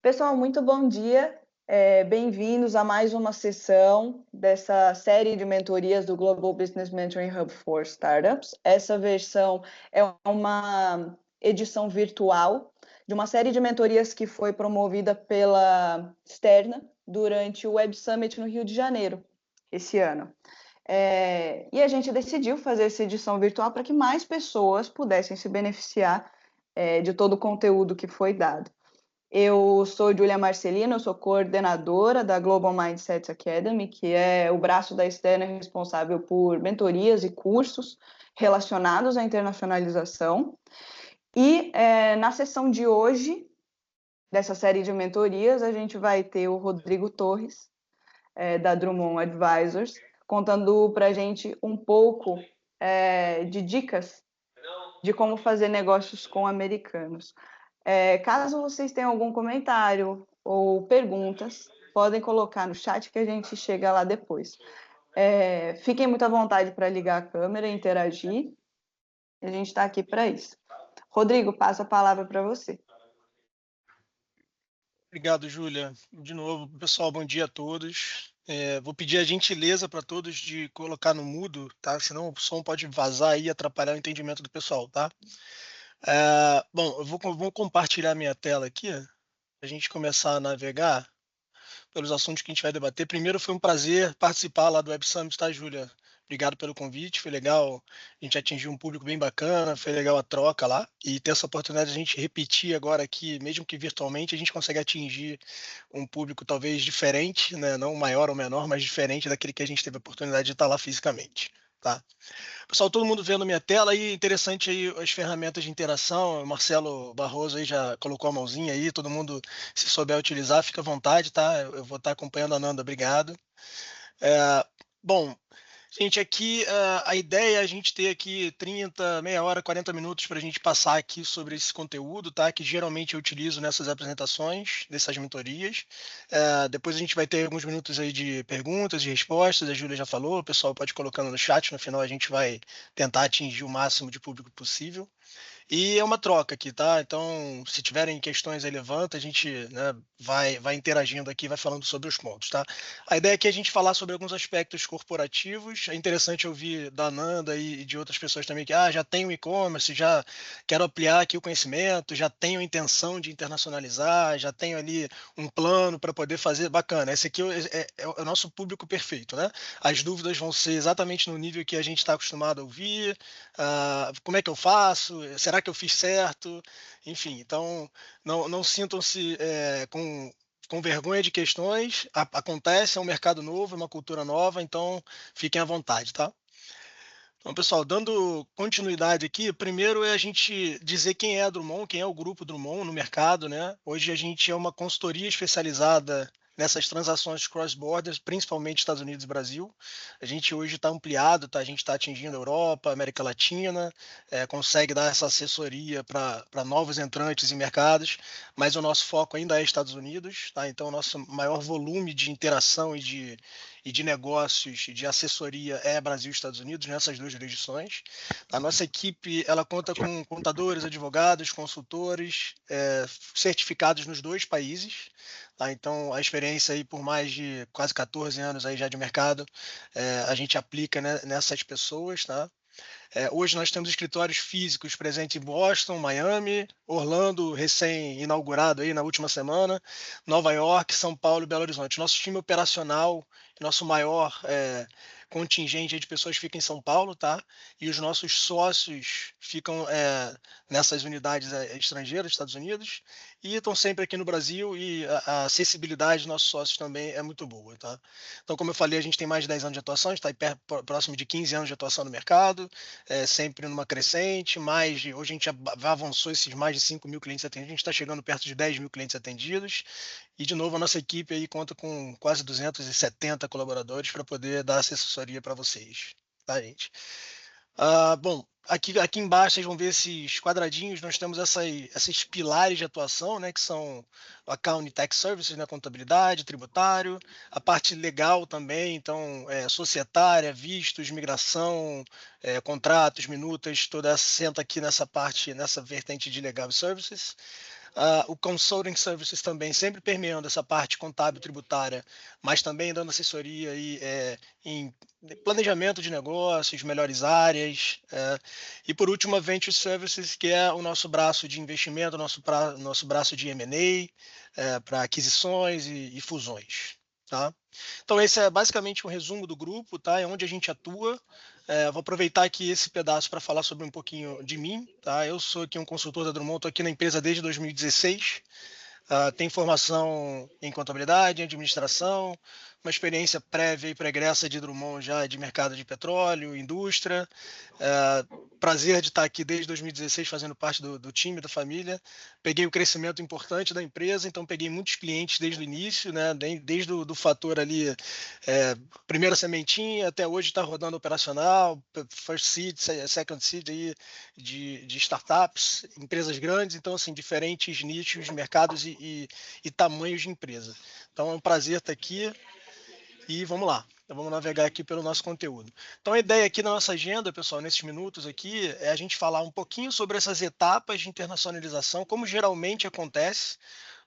Pessoal, muito bom dia. Bem-vindos a mais uma sessão dessa série de mentorias do Global Business Mentoring Hub for Startups. Essa versão é uma edição virtual de uma série de mentorias que foi promovida pela Sterna durante o Web Summit no Rio de Janeiro, esse ano. E a gente decidiu fazer essa edição virtual para que mais pessoas pudessem se beneficiar de todo o conteúdo que foi dado. Eu sou Júlia Marcelino, eu sou coordenadora da Global Mindset Academy, que é o braço da Sterna responsável por mentorias e cursos relacionados à internacionalização. E na sessão de hoje, dessa série de mentorias, a gente vai ter o Rodrigo Torres, da Drummond Advisors, contando para a gente um pouco de dicas de como fazer negócios com americanos. Caso vocês tenham algum comentário ou perguntas, podem colocar no chat que a gente chega lá depois. Fiquem muito à vontade para ligar a câmera e interagir. A gente está aqui para isso. Rodrigo, passo a palavra para você. Obrigado, Júlia. De novo, pessoal, bom dia a todos. Vou pedir a gentileza para todos de colocar no mudo, tá? Senão o som pode vazar e atrapalhar o entendimento do pessoal, tá? Bom, vou compartilhar minha tela aqui, para a gente começar a navegar pelos assuntos que a gente vai debater. Primeiro, foi um prazer participar lá do Web Summit, tá, Júlia? Obrigado pelo convite, foi legal, a gente atingiu um público bem bacana, foi legal a troca lá, e ter essa oportunidade de a gente repetir agora aqui, mesmo que virtualmente, a gente consegue atingir um público talvez diferente, né? Não maior ou menor, mas diferente daquele que a gente teve a oportunidade de estar lá fisicamente, tá? Pessoal, todo mundo vendo minha tela aí, interessante aí as ferramentas de interação, o Marcelo Barroso aí já colocou a mãozinha aí, todo mundo se souber utilizar, fica à vontade, tá? Eu vou estar acompanhando a Nanda, obrigado. Bom, gente, aqui a ideia é a gente ter aqui 30, meia hora, 40 minutos para a gente passar aqui sobre esse conteúdo, tá? Que geralmente eu utilizo nessas apresentações, dessas mentorias. Depois a gente vai ter alguns minutos aí de perguntas e respostas, a Júlia já falou, o pessoal pode ir colocando no chat, no final a gente vai tentar atingir o máximo de público possível. E é uma troca aqui, tá? Então, se tiverem questões aí, levanta, a gente, né, vai interagindo aqui, vai falando sobre os pontos, tá? A ideia aqui é a gente falar sobre alguns aspectos corporativos. É interessante ouvir da Nanda e de outras pessoas também que já tenho e-commerce, já quero ampliar aqui o conhecimento, já tenho intenção de internacionalizar, já tenho ali um plano para poder fazer. Bacana, esse aqui é o nosso público perfeito, né? As dúvidas vão ser exatamente no nível que a gente está acostumado a ouvir. Como é que eu faço? Será que eu fiz certo? Enfim, então não sintam-se com vergonha de questões. Acontece, é um mercado novo, é uma cultura nova, então fiquem à vontade, tá? Então, pessoal, dando continuidade aqui, primeiro é a gente dizer quem é a Drummond, quem é o grupo Drummond no mercado, né? Hoje a gente é uma consultoria especializada nessas transações cross-borders, principalmente Estados Unidos e Brasil. A gente hoje está ampliado, tá? A gente está atingindo a Europa, América Latina, consegue dar essa assessoria para novos entrantes em mercados, mas o nosso foco ainda é Estados Unidos, tá? Então, o nosso maior volume de interação e de negócios e de assessoria é Brasil e Estados Unidos, nessas duas jurisdições. A nossa equipe ela conta com contadores, advogados, consultores, certificados nos dois países. Tá? Então, a experiência aí por mais de quase 14 anos aí já de mercado, a gente aplica, né, nessas pessoas. Tá? Hoje nós temos escritórios físicos presentes em Boston, Miami, Orlando, recém-inaugurado aí na última semana, Nova York, São Paulo e Belo Horizonte. Nosso time operacional, nosso maior contingente de pessoas fica em São Paulo, tá? E os nossos sócios ficam nessas unidades estrangeiras, Estados Unidos, e estão sempre aqui no Brasil, e a acessibilidade dos nossos sócios também é muito boa, tá? Então, como eu falei, a gente tem mais de 10 anos de atuação, a gente está próximo de 15 anos de atuação no mercado, sempre numa crescente, hoje a gente já avançou esses mais de 5 mil clientes atendidos, a gente está chegando perto de 10 mil clientes atendidos, e de novo a nossa equipe aí conta com quase 270 colaboradores para poder dar assessoria para vocês, tá, gente? Bom, aqui embaixo vocês vão ver esses quadradinhos, nós temos esses pilares de atuação, né, que são o Account e Tax Services, né, contabilidade, tributário, a parte legal também, então, societária, vistos, migração, contratos, minutas, toda senta aqui nessa parte, nessa vertente de Legal Services. O consulting services também sempre permeando essa parte contábil tributária, mas também dando assessoria aí, em planejamento de negócios, melhores áreas. E por último, a Venture Services, que é o nosso braço de investimento, nosso braço de M&A, para aquisições e fusões. Tá? Então, esse é basicamente um resumo do grupo, tá? É onde a gente atua. Vou aproveitar aqui esse pedaço para falar sobre um pouquinho de mim. Tá? Eu sou aqui um consultor da Drummond, estou aqui na empresa desde 2016. Tenho formação em contabilidade, em administração, uma experiência prévia e pregressa de Drummond já de mercado de petróleo, indústria. Prazer de estar aqui desde 2016 fazendo parte do time, da família. Peguei o crescimento importante da empresa, então peguei muitos clientes desde o início, né? Desde o do fator ali, primeira sementinha, até hoje está rodando operacional, first seed, second seed aí, de startups, empresas grandes, então assim, diferentes nichos, mercados e tamanhos de empresa. Então é um prazer estar aqui e vamos lá. Então, vamos navegar aqui pelo nosso conteúdo. Então, a ideia aqui da nossa agenda, pessoal, nesses minutos aqui, é a gente falar um pouquinho sobre essas etapas de internacionalização, como geralmente acontece,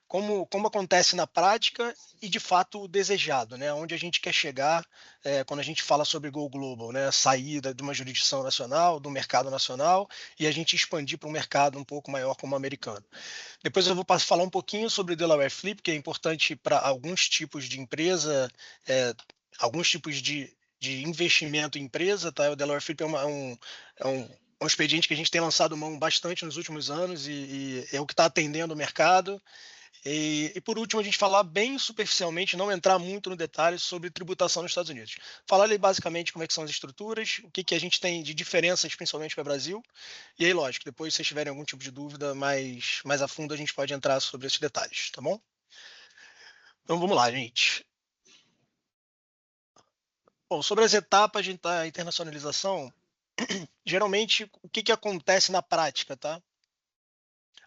como acontece na prática e, de fato, o desejado, né? Onde a gente quer chegar quando a gente fala sobre Go Global, né? Saída de uma jurisdição nacional, do mercado nacional, e a gente expandir para um mercado um pouco maior como o americano. Depois eu vou falar um pouquinho sobre Delaware Flip, que é importante para alguns tipos de empresa, alguns tipos de investimento em empresa. Tá? O Delaware Flip é um expediente que a gente tem lançado mão bastante nos últimos anos e é o que está atendendo o mercado. E por último, a gente falar bem superficialmente, não entrar muito no detalhe sobre tributação nos Estados Unidos. Falar ali basicamente como é que são as estruturas, o que a gente tem de diferenças, principalmente para o Brasil. E aí, lógico, depois se vocês tiverem algum tipo de dúvida mais a fundo, a gente pode entrar sobre esses detalhes, tá bom? Então vamos lá, gente. Bom, sobre as etapas de internacionalização, geralmente o que acontece na prática, tá?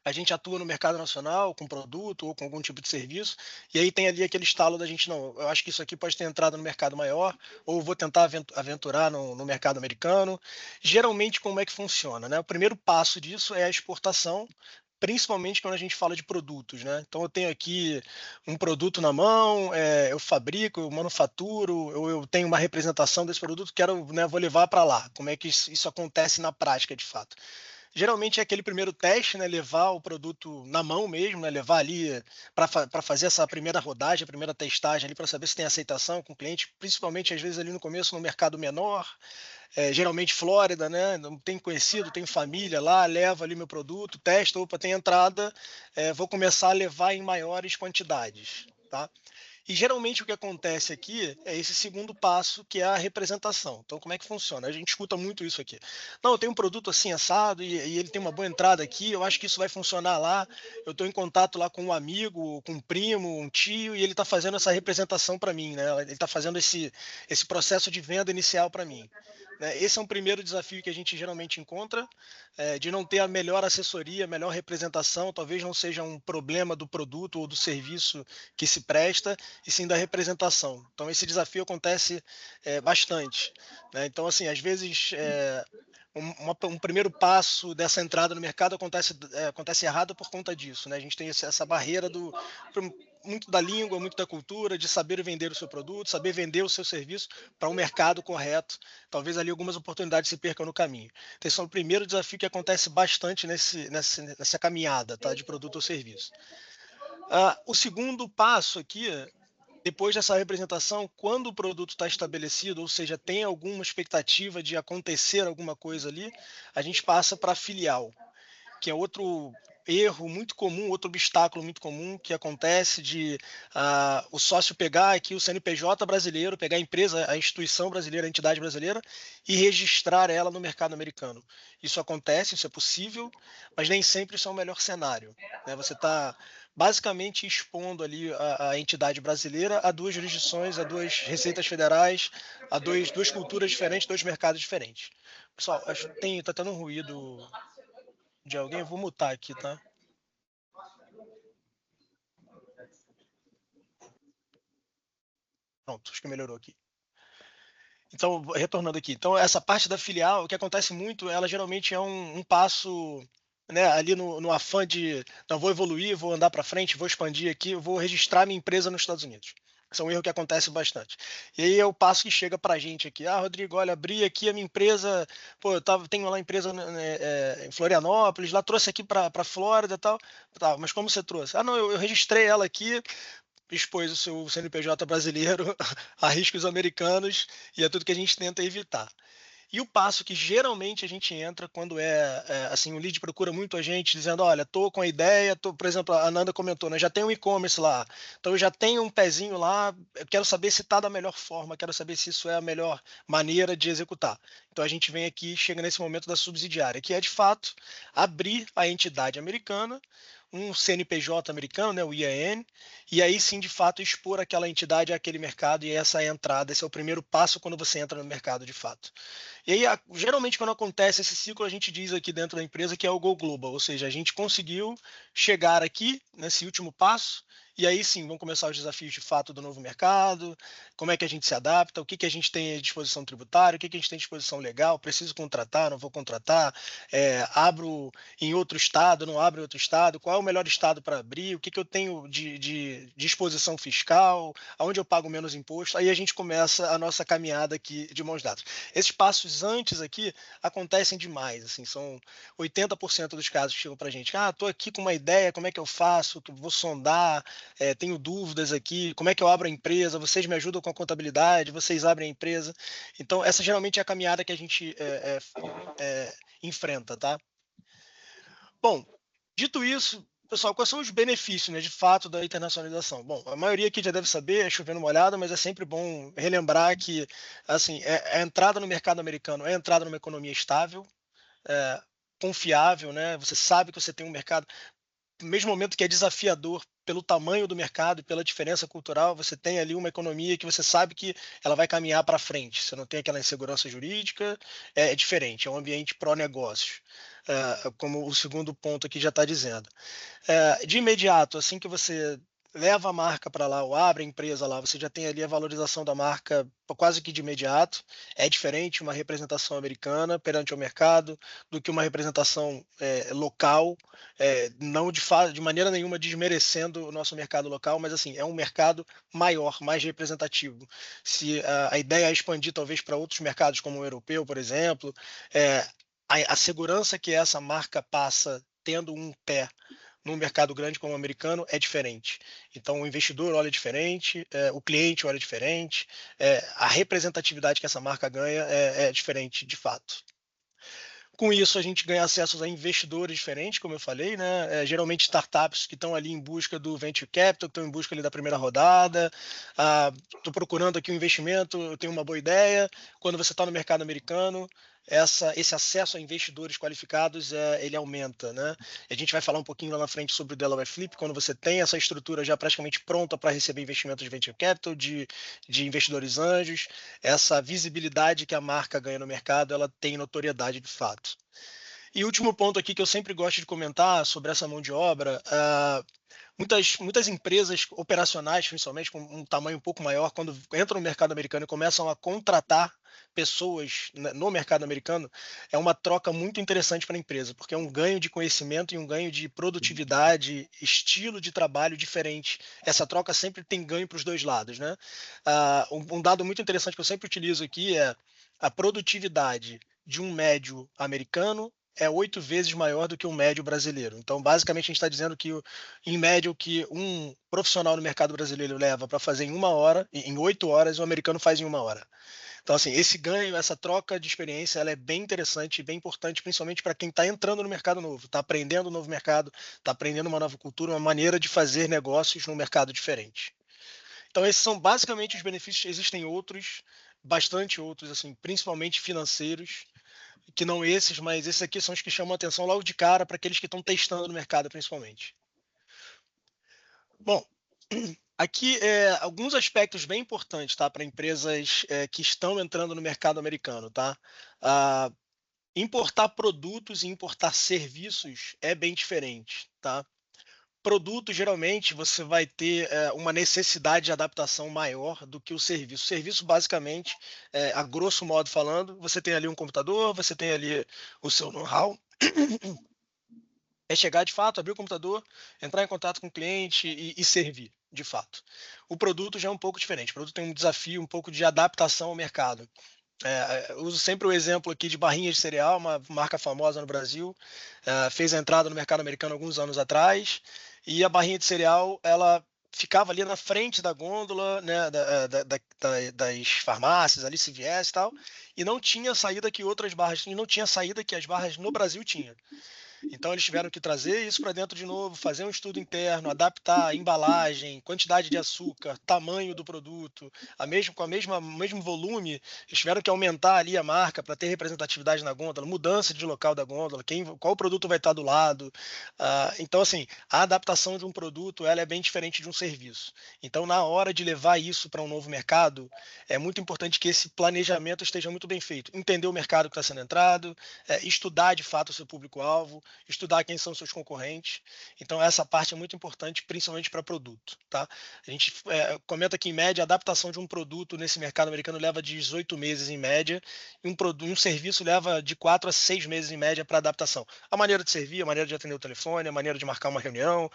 A gente atua no mercado nacional com produto ou com algum tipo de serviço, e aí tem ali aquele estalo da gente, não, eu acho que isso aqui pode ter entrado no mercado maior, ou vou tentar aventurar no mercado americano. Geralmente, como é que funciona, né? O primeiro passo disso é a exportação, principalmente quando a gente fala de produtos, né? Então eu tenho aqui um produto na mão, eu fabrico, eu manufaturo, eu tenho uma representação desse produto, quero, né, vou levar para lá. Como é que isso acontece na prática, de fato? Geralmente é aquele primeiro teste, né? Levar o produto na mão mesmo, né? Levar ali para fazer essa primeira rodagem, a primeira testagem ali para saber se tem aceitação com o cliente, principalmente às vezes ali no começo no mercado menor, geralmente Flórida, né? Não tem conhecido, tem família lá, leva ali meu produto, testa, opa, tem entrada, vou começar a levar em maiores quantidades, tá? E geralmente o que acontece aqui é esse segundo passo, que é a representação. Então, como é que funciona? A gente escuta muito isso aqui. Não, eu tenho um produto assim assado e ele tem uma boa entrada aqui, eu acho que isso vai funcionar lá. Eu estou em contato lá com um amigo, com um primo, um tio, e ele está fazendo essa representação para mim, né? Ele está fazendo esse processo de venda inicial para mim. Né? Esse é um primeiro desafio que a gente geralmente encontra, de não ter a melhor assessoria, a melhor representação, talvez não seja um problema do produto ou do serviço que se presta, e sim da representação. Então, esse desafio acontece bastante. Né? Então, assim, às vezes, um primeiro passo dessa entrada no mercado acontece errado por conta disso. Né? A gente tem essa barreira muito da língua, muito da cultura, de saber vender o seu produto, saber vender o seu serviço para um mercado correto. Talvez ali algumas oportunidades se percam no caminho. Então, esse é o primeiro desafio que acontece bastante nessa caminhada, tá? De produto ou serviço. O segundo passo aqui, depois dessa representação, quando o produto está estabelecido, ou seja, tem alguma expectativa de acontecer alguma coisa ali, a gente passa para a filial, que é outro erro muito comum, outro obstáculo muito comum que acontece de o sócio pegar aqui o CNPJ brasileiro, pegar a empresa, a instituição brasileira, a entidade brasileira e registrar ela no mercado americano. Isso acontece, isso é possível, mas nem sempre isso é o melhor cenário. Né? Você está basicamente expondo ali a entidade brasileira a duas jurisdições, a duas receitas federais, a duas culturas diferentes, dois mercados diferentes. Pessoal, acho que está tendo um ruído de alguém, eu vou mutar aqui, tá? Pronto, acho que melhorou aqui. Então, retornando aqui. Então, essa parte da filial, o que acontece muito, ela geralmente é um passo né, ali no afã de, não, vou evoluir, vou andar para frente, vou expandir aqui, eu vou registrar minha empresa nos Estados Unidos. Isso é um erro que acontece bastante. E aí é o passo que chega para a gente aqui. Ah, Rodrigo, olha, abri aqui a minha empresa, pô, tenho lá empresa, né, em Florianópolis, lá trouxe aqui para Flórida e tal. Tá, mas como você trouxe? Ah, não, eu registrei ela aqui, expôs o seu CNPJ brasileiro a riscos americanos, e é tudo que a gente tenta evitar. E o passo que geralmente a gente entra quando assim, o lead procura muito a gente dizendo, olha, tô com a ideia, por exemplo, a Nanda comentou, né, já tem um e-commerce lá, então eu já tenho um pezinho lá, eu quero saber se está da melhor forma, quero saber se isso é a melhor maneira de executar. Então a gente vem aqui, chega nesse momento da subsidiária, que é de fato abrir a entidade americana, um CNPJ americano, né, o IAN, e aí sim, de fato, expor aquela entidade àquele mercado, e essa é a entrada, esse é o primeiro passo quando você entra no mercado de fato. E aí, geralmente, quando acontece esse ciclo, a gente diz aqui dentro da empresa que é o Go Global, ou seja, a gente conseguiu chegar aqui nesse último passo, e aí sim vão começar os desafios de fato do novo mercado, como é que a gente se adapta, o que a gente tem à disposição tributária, o que a gente tem à disposição legal, preciso contratar, não vou contratar, abro em outro estado, não abro em outro estado, qual é o melhor estado para abrir, o que eu tenho de disposição fiscal, aonde eu pago menos imposto, aí a gente começa a nossa caminhada aqui de mãos dadas. Esses passos antes aqui acontecem demais, assim, são 80% dos casos que chegam para a gente. Ah, estou aqui com uma ideia, como é que eu faço? Vou sondar, tenho dúvidas aqui, como é que eu abro a empresa? Vocês me ajudam com a contabilidade, vocês abrem a empresa. Então, essa geralmente é a caminhada que a gente enfrenta, tá? Bom, dito isso, pessoal, quais são os benefícios, né, de fato da internacionalização? Bom, a maioria aqui já deve saber, é chovendo molhada, mas é sempre bom relembrar que, assim, a entrada no mercado americano é a entrada numa economia estável, é, confiável, né? Você sabe que você tem um mercado, no mesmo momento que é desafiador pelo tamanho do mercado e pela diferença cultural, você tem ali uma economia que você sabe que ela vai caminhar para frente. Você não tem aquela insegurança jurídica, é diferente, é um ambiente pró-negócios, como o segundo ponto aqui já está dizendo. De imediato, assim que você leva a marca para lá ou abre a empresa lá, você já tem ali a valorização da marca quase que de imediato. É diferente uma representação americana perante o mercado do que uma representação local, não de maneira nenhuma desmerecendo o nosso mercado local, mas assim, é um mercado maior, mais representativo. Se a ideia é expandir talvez para outros mercados, como o europeu, por exemplo, a segurança que essa marca passa tendo um pé num mercado grande como o americano é diferente. Então, o investidor olha diferente, o cliente olha diferente, a representatividade que essa marca ganha é diferente de fato. Com isso, a gente ganha acesso a investidores diferentes, como eu falei, né? Geralmente startups que estão ali em busca do venture capital, que estão em busca ali da primeira rodada. Estou procurando aqui um investimento, eu tenho uma boa ideia. Quando você está no mercado americano, esse acesso a investidores qualificados ele aumenta, né? A gente vai falar um pouquinho lá na frente sobre o Delaware Flip, quando você tem essa estrutura já praticamente pronta para receber investimentos de venture capital, de investidores anjos, essa visibilidade que a marca ganha no mercado, ela tem notoriedade de fato. E último ponto aqui que eu sempre gosto de comentar sobre essa mão de obra, muitas empresas operacionais, principalmente com um tamanho um pouco maior, quando entram no mercado americano e começam a contratar pessoas no mercado americano, é uma troca muito interessante para a empresa, porque é um ganho de conhecimento e um ganho de produtividade, estilo de trabalho diferente. Essa troca sempre tem ganho para os dois lados, né? Um dado muito interessante que eu sempre utilizo aqui é a produtividade de um médio americano é 8 vezes maior do que um médio brasileiro. Então, basicamente, a gente está dizendo que, em média, o que um profissional no mercado brasileiro leva para fazer em 1 hora, em 8 horas, o americano faz em 1 hora. Então, assim, esse ganho, essa troca de experiência, ela é bem interessante e bem importante, principalmente para quem está entrando no mercado novo, está aprendendo um novo mercado, está aprendendo uma nova cultura, uma maneira de fazer negócios num mercado diferente. Então, esses são basicamente os benefícios. Existem outros, bastante outros, assim, principalmente financeiros, que não esses, mas esses aqui são os que chamam a atenção logo de cara para aqueles que estão testando no mercado, principalmente. Bom, aqui alguns aspectos bem importantes, tá, para empresas que estão entrando no mercado americano, tá? Importar produtos e importar serviços é bem diferente, tá? Produto, geralmente, você vai ter uma necessidade de adaptação maior do que o serviço. O serviço, basicamente, a grosso modo falando, você tem ali um computador, você tem ali o seu know-how, É chegar de fato, abrir o computador, entrar em contato com o cliente e servir, de fato. O produto já é um pouco diferente. O produto tem um desafio, um pouco de adaptação ao mercado. Eu uso sempre o exemplo aqui de barrinhas de cereal, uma marca famosa no Brasil, fez a entrada no mercado americano alguns anos atrás, e a barrinha de cereal, ela ficava ali na frente da gôndola, né, das farmácias, ali CVS e tal, e não tinha saída que outras barras, e não tinha saída que as barras no Brasil tinham. Então eles tiveram que trazer isso para dentro de novo, fazer um estudo interno, adaptar a embalagem, quantidade de açúcar, tamanho do produto, com o mesmo volume, eles tiveram que aumentar ali a marca para ter representatividade na gôndola, mudança de local da gôndola, qual produto vai estar do lado. Então, assim, a adaptação de um produto ela é bem diferente de um serviço. Então, na hora de levar isso para um novo mercado, é muito importante que esse planejamento esteja muito bem feito. Entender o mercado que está sendo entrado, estudar de fato o seu público-alvo, estudar quem são seus concorrentes. Então, essa parte é muito importante, principalmente para produto. Tá? A gente comenta que, em média, a adaptação de um produto nesse mercado americano leva de 18 meses, em média, e um serviço leva de 4 a 6 meses, em média, para adaptação. A maneira de servir, a maneira de atender o telefone, a maneira de marcar uma reunião,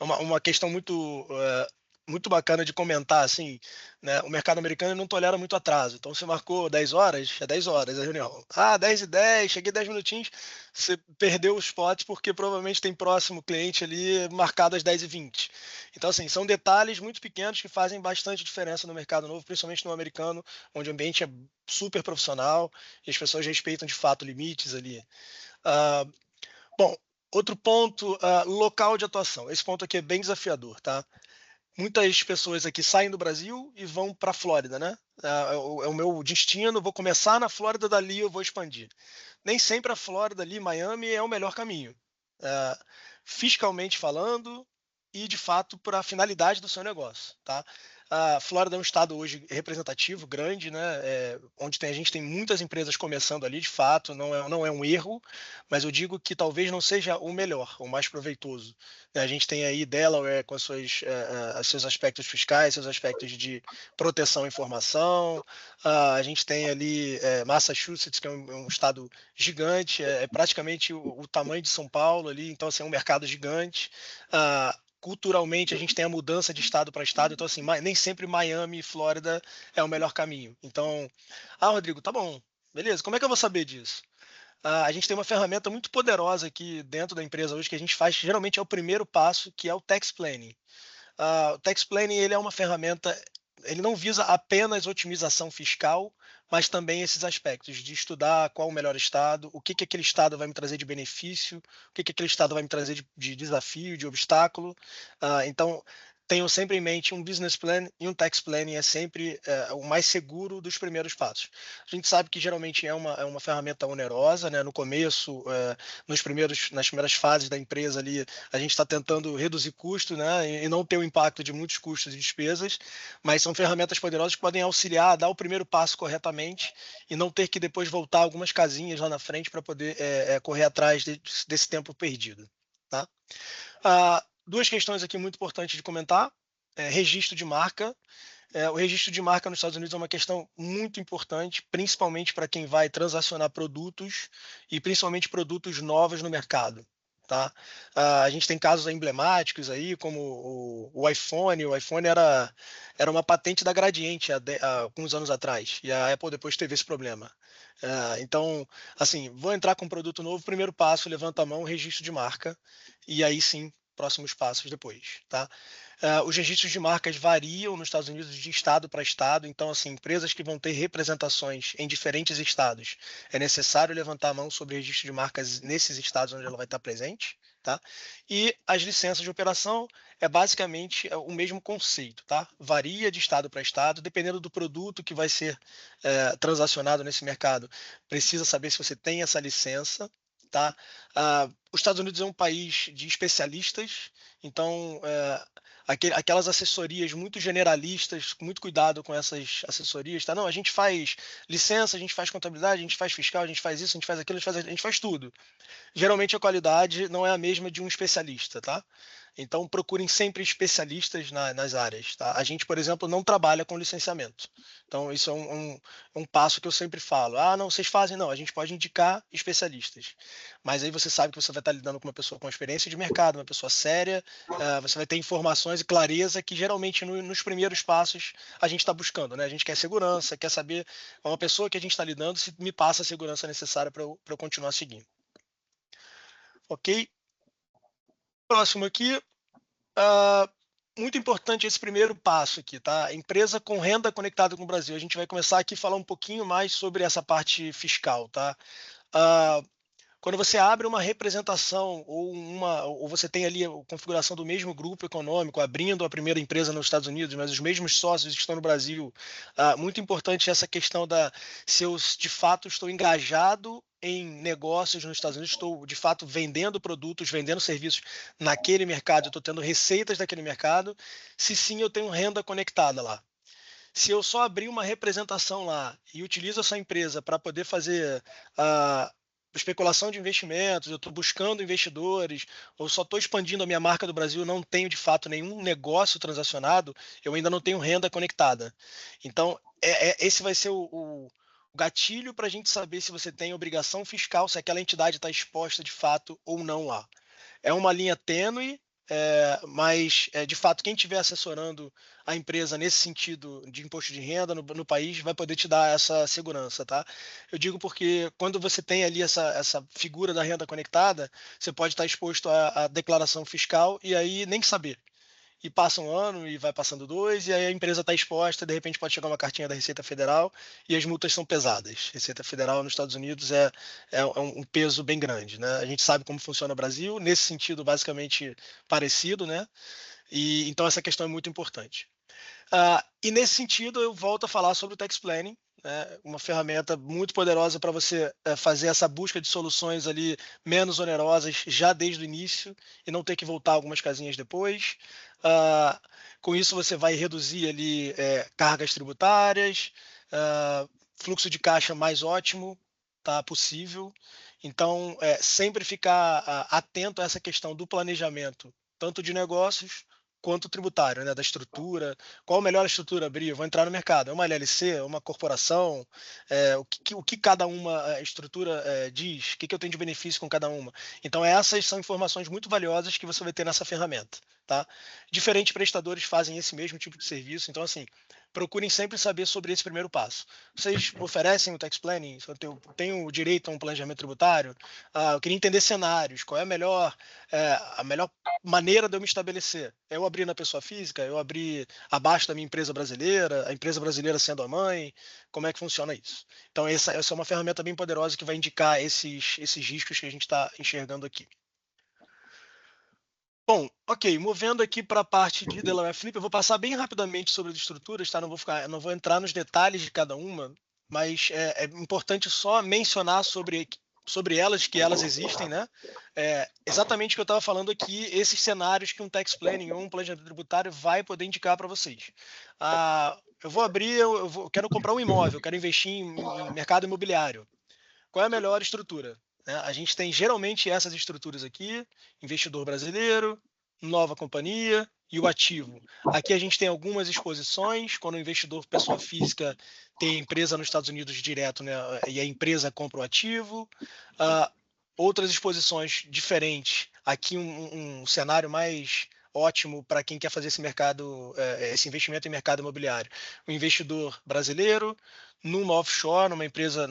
uma questão muito bacana de comentar, assim, né? O mercado americano não tolera muito atraso. Então, você marcou 10 horas, é 10 horas a reunião. 10h10, cheguei 10 minutinhos, você perdeu os spots porque provavelmente tem próximo cliente ali marcado às 10h20. Então, assim, são detalhes muito pequenos que fazem bastante diferença no mercado novo, principalmente no americano, onde o ambiente é super profissional e as pessoas respeitam de fato limites ali. Uh, bom, outro ponto, local de atuação. Esse ponto aqui é bem desafiador, tá? Muitas pessoas aqui saem do Brasil e vão para a Flórida, né? É o meu destino, vou começar na Flórida, dali eu vou expandir. Nem sempre a Flórida ali, Miami, é o melhor caminho. É, fiscalmente falando e, de fato, para a finalidade do seu negócio, tá? A Flórida é um estado hoje representativo, grande, né? Onde a gente tem muitas empresas começando ali, de fato, não é um erro, mas eu digo que talvez não seja o melhor, o mais proveitoso. A gente tem aí Delaware com seus aspectos fiscais, seus aspectos de proteção à informação. A gente tem ali Massachusetts, que é um estado gigante, é praticamente o tamanho de São Paulo ali, então assim, é um mercado gigante. Culturalmente, a gente tem a mudança de estado para estado, então assim, nem sempre Miami e Flórida é o melhor caminho. Então, Rodrigo, tá bom, beleza, como é que eu vou saber disso? A gente tem uma ferramenta muito poderosa aqui dentro da empresa hoje que a gente faz, geralmente é o primeiro passo, que é o Tax Planning. O Tax Planning ele é uma ferramenta, ele não visa apenas otimização fiscal, mas também esses aspectos de estudar qual o melhor estado, o que aquele estado vai me trazer de benefício, o que aquele estado vai me trazer de desafio, de obstáculo. Então, tenham sempre em mente um business plan e um tax planning é sempre o mais seguro dos primeiros passos. A gente sabe que geralmente é uma ferramenta onerosa, né? No começo, nas primeiras fases da empresa ali, a gente está tentando reduzir custo, né? E não ter o impacto de muitos custos e despesas, mas são ferramentas poderosas que podem auxiliar a dar o primeiro passo corretamente e não ter que depois voltar algumas casinhas lá na frente para poder correr atrás desse tempo perdido. Tá? Duas questões aqui muito importantes de comentar. Registro de marca. O registro de marca nos Estados Unidos é uma questão muito importante, principalmente para quem vai transacionar produtos e principalmente produtos novos no mercado. Tá? A gente tem casos emblemáticos aí, como o iPhone. O iPhone era uma patente da Gradiente há alguns anos atrás, e a Apple depois teve esse problema. Então, assim, vou entrar com um produto novo, primeiro passo, levanta a mão, registro de marca, e aí sim, próximos passos depois. Tá? Os registros de marcas variam nos Estados Unidos de estado para estado, então, assim, empresas que vão ter representações em diferentes estados, é necessário levantar a mão sobre registro de marcas nesses estados onde ela vai estar presente. Tá? E as licenças de operação é basicamente o mesmo conceito. Tá? Varia de estado para estado, dependendo do produto que vai ser transacionado nesse mercado. Precisa saber se você tem essa licença. Tá? Os Estados Unidos é um país de especialistas, então aquelas assessorias muito generalistas, com muito cuidado com essas assessorias, tá? Não, a gente faz licença, a gente faz contabilidade, a gente faz fiscal, a gente faz isso, a gente faz aquilo, a gente faz tudo. Geralmente a qualidade não é a mesma de um especialista, tá? Então, procurem sempre especialistas nas áreas. Tá? A gente, por exemplo, não trabalha com licenciamento. Então, isso é um passo que eu sempre falo. Ah, não, vocês fazem? Não, a gente pode indicar especialistas. Mas aí você sabe que você vai estar lidando com uma pessoa com experiência de mercado, uma pessoa séria, você vai ter informações e clareza que geralmente nos primeiros passos a gente está buscando. Né? A gente quer segurança, quer saber uma pessoa que a gente está lidando se me passa a segurança necessária para eu continuar seguindo. Ok? Próximo aqui. Muito importante esse primeiro passo aqui, tá? Empresa com renda conectada com o Brasil. A gente vai começar aqui a falar um pouquinho mais sobre essa parte fiscal, tá? Quando você abre uma representação ou você tem ali a configuração do mesmo grupo econômico, abrindo a primeira empresa nos Estados Unidos, mas os mesmos sócios estão no Brasil, muito importante essa questão se eu de fato estou engajado em negócios nos Estados Unidos, estou de fato vendendo produtos, vendendo serviços naquele mercado, eu estou tendo receitas daquele mercado, se sim eu tenho renda conectada lá. Se eu só abrir uma representação lá e utilizo essa empresa para poder fazer especulação de investimentos, eu estou buscando investidores, ou só estou expandindo a minha marca do Brasil, não tenho de fato nenhum negócio transacionado, eu ainda não tenho renda conectada. Então, esse vai ser o gatilho para a gente saber se você tem obrigação fiscal, se aquela entidade está exposta de fato ou não lá. É uma linha tênue, mas de fato quem estiver assessorando a empresa nesse sentido de imposto de renda no país vai poder te dar essa segurança, tá? Eu digo porque quando você tem ali essa figura da renda conectada, você pode estar exposto à declaração fiscal e aí nem saber. E passa um ano e vai passando dois, e aí a empresa está exposta, de repente pode chegar uma cartinha da Receita Federal e as multas são pesadas. Receita Federal nos Estados Unidos é um peso bem grande, né? A gente sabe como funciona o Brasil, nesse sentido basicamente parecido, né? E então essa questão é muito importante. E nesse sentido eu volto a falar sobre o Tax Planning, né? Uma ferramenta muito poderosa para você fazer essa busca de soluções ali menos onerosas já desde o início e não ter que voltar algumas casinhas depois. Com isso você vai reduzir ali cargas tributárias, fluxo de caixa mais ótimo, tá, possível. Então, sempre ficar atento a essa questão do planejamento, tanto de negócios quanto tributário, né, da estrutura. Qual a melhor estrutura abrir? Eu vou entrar no mercado. É uma LLC? É uma corporação? O que cada uma estrutura diz? O que eu tenho de benefício com cada uma? Então, essas são informações muito valiosas que você vai ter nessa ferramenta. Tá? Diferentes prestadores fazem esse mesmo tipo de serviço. Então, assim, procurem sempre saber sobre esse primeiro passo. Vocês oferecem o tax planning? Eu tenho direito a um planejamento tributário? Eu queria entender cenários. Qual é a melhor maneira de eu me estabelecer? Eu abrir na pessoa física? Eu abrir abaixo da minha empresa brasileira? A empresa brasileira sendo a mãe? Como é que funciona isso? Então, essa é uma ferramenta bem poderosa que vai indicar esses riscos que a gente está enxergando aqui. Bom, ok, movendo aqui para a parte de Delaware Flip, eu vou passar bem rapidamente sobre as estruturas, tá? Não vou entrar nos detalhes de cada uma, mas é importante só mencionar sobre elas, que elas existem, né? Exatamente o que eu estava falando aqui, esses cenários que um tax planning ou um planejamento tributário vai poder indicar para vocês. Eu vou abrir, eu quero comprar um imóvel, eu quero investir em mercado imobiliário. Qual é a melhor estrutura? A gente tem geralmente essas estruturas aqui: investidor brasileiro, nova companhia e o ativo. Aqui a gente tem algumas exposições, quando o investidor, pessoa física, tem empresa nos Estados Unidos direto, né, e a empresa compra o ativo. Outras exposições diferentes. Aqui um cenário mais ótimo para quem quer fazer esse investimento em mercado imobiliário. O investidor brasileiro, numa offshore, numa empresa,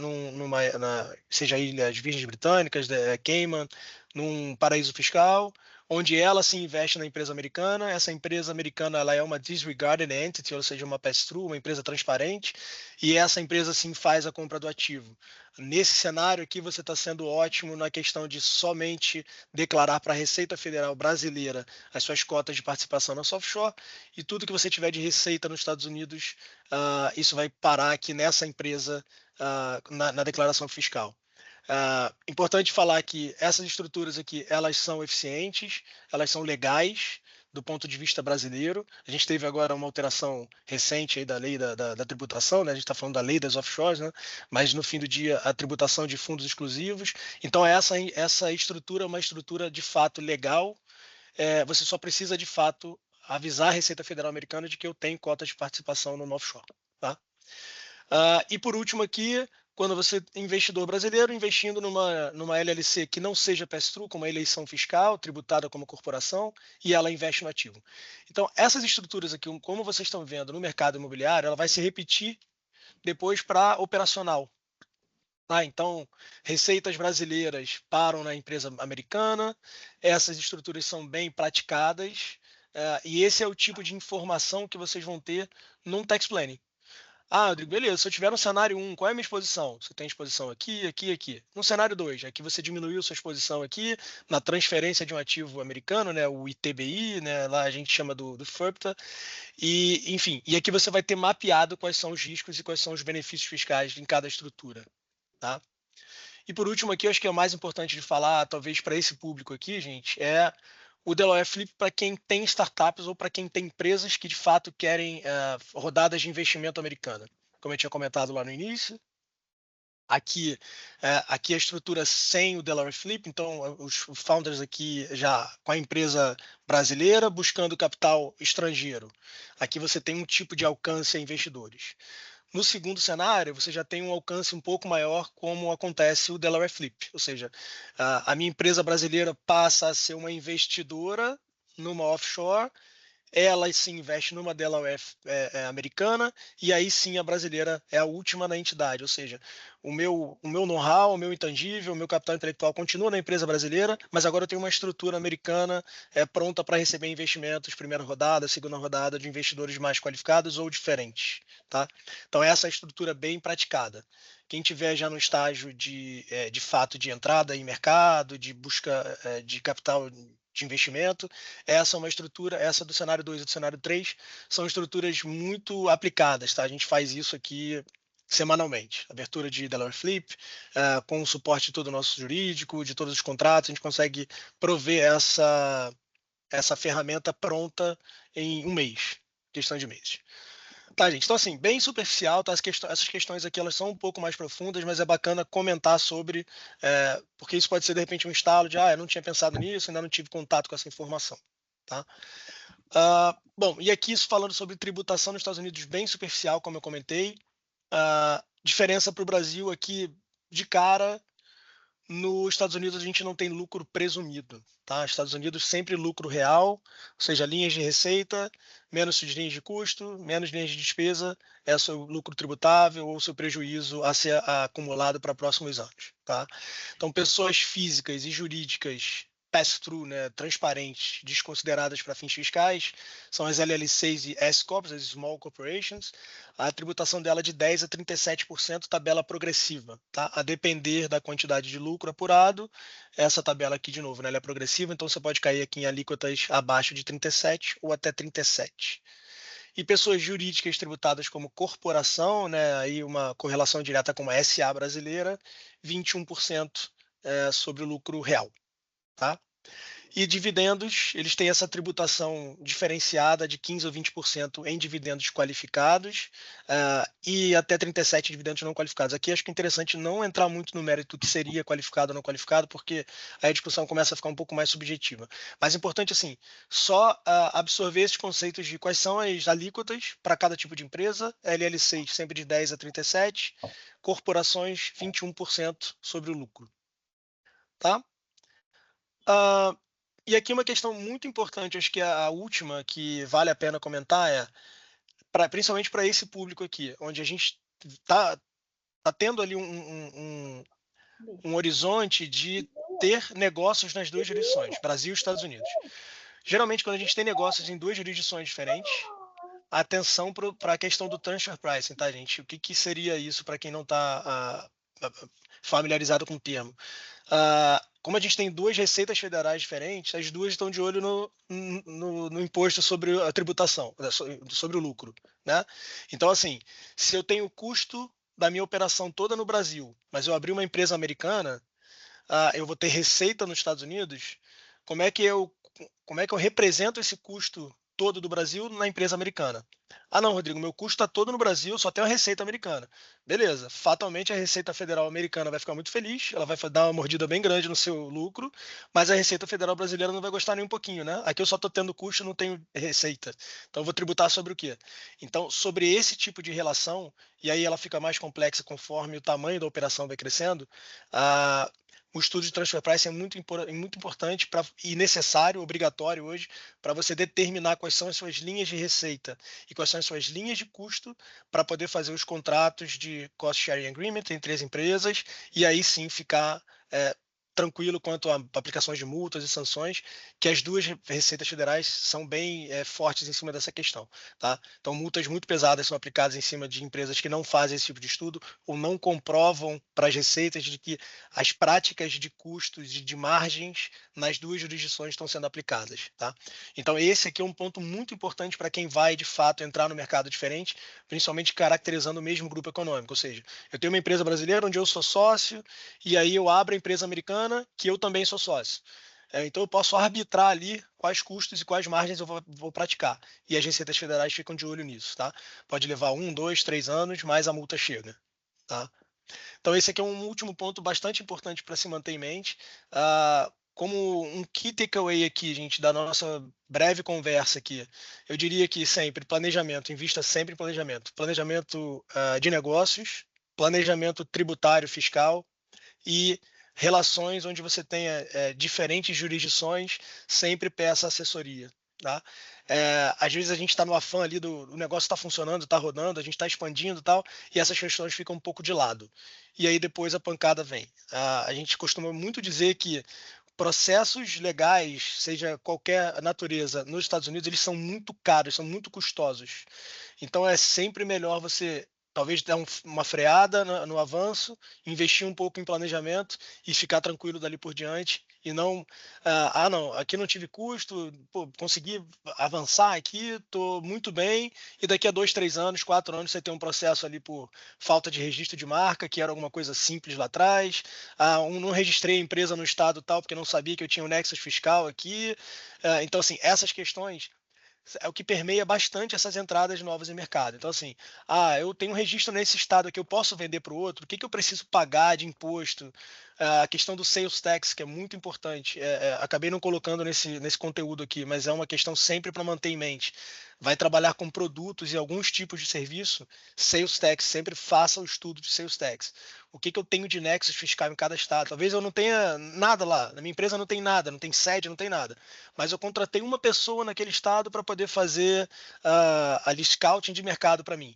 seja Ilhas Virgens Britânicas, Cayman, num paraíso fiscal, onde ela se investe na empresa americana. Essa empresa americana ela é uma disregarded entity, ou seja, uma pass-through, uma empresa transparente, e essa empresa sim faz a compra do ativo. Nesse cenário aqui, você está sendo ótimo na questão de somente declarar para a Receita Federal brasileira as suas cotas de participação na offshore, e tudo que você tiver de receita nos Estados Unidos, isso vai parar aqui nessa empresa na declaração fiscal. Importante falar que essas estruturas aqui, elas são eficientes, elas são legais do ponto de vista brasileiro. A gente teve agora uma alteração recente aí da lei da tributação, né? A gente está falando da lei das offshores, né? Mas no fim do dia a tributação de fundos exclusivos. Então essa estrutura é uma estrutura de fato legal, você só precisa, de fato, avisar a Receita Federal Americana de que eu tenho cota de participação no offshore. Tá? E por último aqui, quando você, investidor brasileiro, investindo numa LLC que não seja pass-through, como a eleição fiscal, tributada como corporação, e ela investe no ativo. Então, essas estruturas aqui, como vocês estão vendo no mercado imobiliário, ela vai se repetir depois para operacional. Então, receitas brasileiras param na empresa americana, essas estruturas são bem praticadas, e esse é o tipo de informação que vocês vão ter num tax planning. Rodrigo, beleza. Se eu tiver no cenário 1, qual é a minha exposição? Você tem exposição aqui, aqui, aqui. No cenário 2, aqui você diminuiu sua exposição aqui na transferência de um ativo americano, né, o ITBI, né, lá a gente chama do FIRPTA, e enfim, e aqui você vai ter mapeado quais são os riscos e quais são os benefícios fiscais em cada estrutura, tá? E por último aqui, acho que é o mais importante de falar, talvez para esse público aqui, gente, é o Delaware Flip para quem tem startups ou para quem tem empresas que de fato querem rodadas de investimento americana. Como eu tinha comentado lá no início, aqui a estrutura sem o Delaware Flip, então os founders aqui já com a empresa brasileira buscando capital estrangeiro. Aqui você tem um tipo de alcance a investidores. No segundo cenário, você já tem um alcance um pouco maior, como acontece o Delaware Flip. Ou seja, a minha empresa brasileira passa a ser uma investidora numa offshore, ela se investe numa Delaware americana, e aí sim a brasileira é a última na entidade. Ou seja, o meu know-how, o meu intangível, o meu capital intelectual continua na empresa brasileira, mas agora eu tenho uma estrutura americana pronta para receber investimentos, primeira rodada, segunda rodada, de investidores mais qualificados ou diferentes. Tá? Então, essa é a estrutura bem praticada. Quem tiver já no estágio de fato de entrada em mercado, de busca de capital de investimento, essa é uma estrutura, essa do cenário 2 e do cenário 3 são estruturas muito aplicadas, tá? A gente faz isso aqui semanalmente. Abertura de Delaware Flip, com o suporte de todo o nosso jurídico, de todos os contratos, a gente consegue prover essa ferramenta pronta em um mês, questão de meses. Tá, gente. Então, assim, bem superficial, tá? Essas questões aqui, elas são um pouco mais profundas, mas é bacana comentar sobre, porque isso pode ser, de repente, um estalo de, eu não tinha pensado nisso, ainda não tive contato com essa informação, tá? Bom, e aqui isso falando sobre tributação nos Estados Unidos, bem superficial, como eu comentei. Diferença para o Brasil aqui, de cara, nos Estados Unidos a gente não tem lucro presumido, tá? Estados Unidos sempre lucro real, ou seja, linhas de receita, menos suas linhas de custo, menos linhas de despesa, é o seu lucro tributável ou seu prejuízo a ser acumulado para próximos anos, tá? Então, pessoas físicas e jurídicas pass-through, né, transparentes, desconsideradas para fins fiscais, são as LLCs e S-Corps, as Small Corporations. A tributação dela é de 10% a 37%, tabela progressiva, tá? A depender da quantidade de lucro apurado, essa tabela aqui de novo, né, ela é progressiva, então você pode cair aqui em alíquotas abaixo de 37% ou até 37%. E pessoas jurídicas tributadas como corporação, né, aí uma correlação direta com a SA brasileira, 21% sobre o lucro real. Tá? E dividendos, eles têm essa tributação diferenciada de 15% ou 20% em dividendos qualificados e até 37% em dividendos não qualificados. Aqui acho que é interessante não entrar muito no mérito que seria qualificado ou não qualificado, porque aí a discussão começa a ficar um pouco mais subjetiva. Mas é importante, assim, só absorver esses conceitos de quais são as alíquotas para cada tipo de empresa, LLCs sempre de 10% a 37%, corporações 21% sobre o lucro. Tá? E aqui uma questão muito importante, acho que a última que vale a pena comentar principalmente para esse público aqui, onde a gente está tendo ali um horizonte de ter negócios nas duas jurisdições, Brasil e Estados Unidos. Geralmente, quando a gente tem negócios em duas jurisdições diferentes, atenção para a questão do transfer pricing, tá, gente? O que seria isso para quem não está familiarizado com o termo? Como a gente tem duas receitas federais diferentes, as duas estão de olho no imposto sobre a tributação, sobre o lucro, né? Então, assim, se eu tenho o custo da minha operação toda no Brasil, mas eu abri uma empresa americana, eu vou ter receita nos Estados Unidos, como é que eu represento esse custo todo do Brasil na empresa americana. Ah, não, Rodrigo, meu custo está todo no Brasil, só tem a receita americana. Beleza, fatalmente a Receita Federal americana vai ficar muito feliz, ela vai dar uma mordida bem grande no seu lucro, mas a Receita Federal brasileira não vai gostar nem um pouquinho, né? Aqui eu só estou tendo custo, não tenho receita. Então eu vou tributar sobre o quê? Então, sobre esse tipo de relação, e aí ela fica mais complexa conforme o tamanho da operação vai crescendo, o estudo de transfer price é muito importante e necessário, obrigatório hoje, para você determinar quais são as suas linhas de receita e quais são as suas linhas de custo para poder fazer os contratos de cost sharing agreement entre as empresas e aí sim ficar tranquilo quanto a aplicações de multas e sanções, que as duas receitas federais são bem fortes em cima dessa questão. Tá? Então, multas muito pesadas são aplicadas em cima de empresas que não fazem esse tipo de estudo ou não comprovam para as receitas de que as práticas de custos e de margens nas duas jurisdições estão sendo aplicadas. Tá? Então, esse aqui é um ponto muito importante para quem vai, de fato, entrar no mercado diferente, principalmente caracterizando o mesmo grupo econômico. Ou seja, eu tenho uma empresa brasileira onde eu sou sócio e aí eu abro a empresa americana que eu também sou sócio. Então eu posso arbitrar ali quais custos e quais margens eu vou praticar. E as receitas federais ficam de olho nisso, tá? Pode levar 1, 2, 3 anos, mas a multa chega, tá? Então esse aqui é um último ponto bastante importante para se manter em mente. Como um key takeaway aqui, gente, da nossa breve conversa aqui, eu diria que sempre planejamento, invista sempre em planejamento. Planejamento de negócios, planejamento tributário fiscal, e relações onde você tenha diferentes jurisdições, sempre peça assessoria. Tá? Às vezes a gente está no afã ali do negócio está funcionando, está rodando, a gente está expandindo e tal, e essas questões ficam um pouco de lado. E aí depois a pancada vem. A gente costuma muito dizer que processos legais, seja qualquer natureza, nos Estados Unidos, eles são muito caros, são muito custosos. Então é sempre melhor você talvez dar uma freada no avanço, investir um pouco em planejamento e ficar tranquilo dali por diante e não, não, aqui não tive custo, pô, consegui avançar aqui, estou muito bem e daqui a 2, 3 anos, 4 anos você tem um processo ali por falta de registro de marca, que era alguma coisa simples lá atrás, não registrei a empresa no estado tal porque não sabia que eu tinha um nexus fiscal aqui, então assim, essas questões é o que permeia bastante essas entradas novas em mercado. Então, assim, eu tenho um registro nesse estado aqui, eu posso vender para o outro, o que eu preciso pagar de imposto? A questão do sales tax, que é muito importante, acabei não colocando nesse conteúdo aqui, mas é uma questão sempre para manter em mente. Vai trabalhar com produtos e alguns tipos de serviço, sales tax, sempre faça o estudo de sales tax. O que eu tenho de nexus fiscal em cada estado? Talvez eu não tenha nada lá, na minha empresa não tem nada, não tem sede, não tem nada, mas eu contratei uma pessoa naquele estado para poder fazer ali scouting de mercado para mim.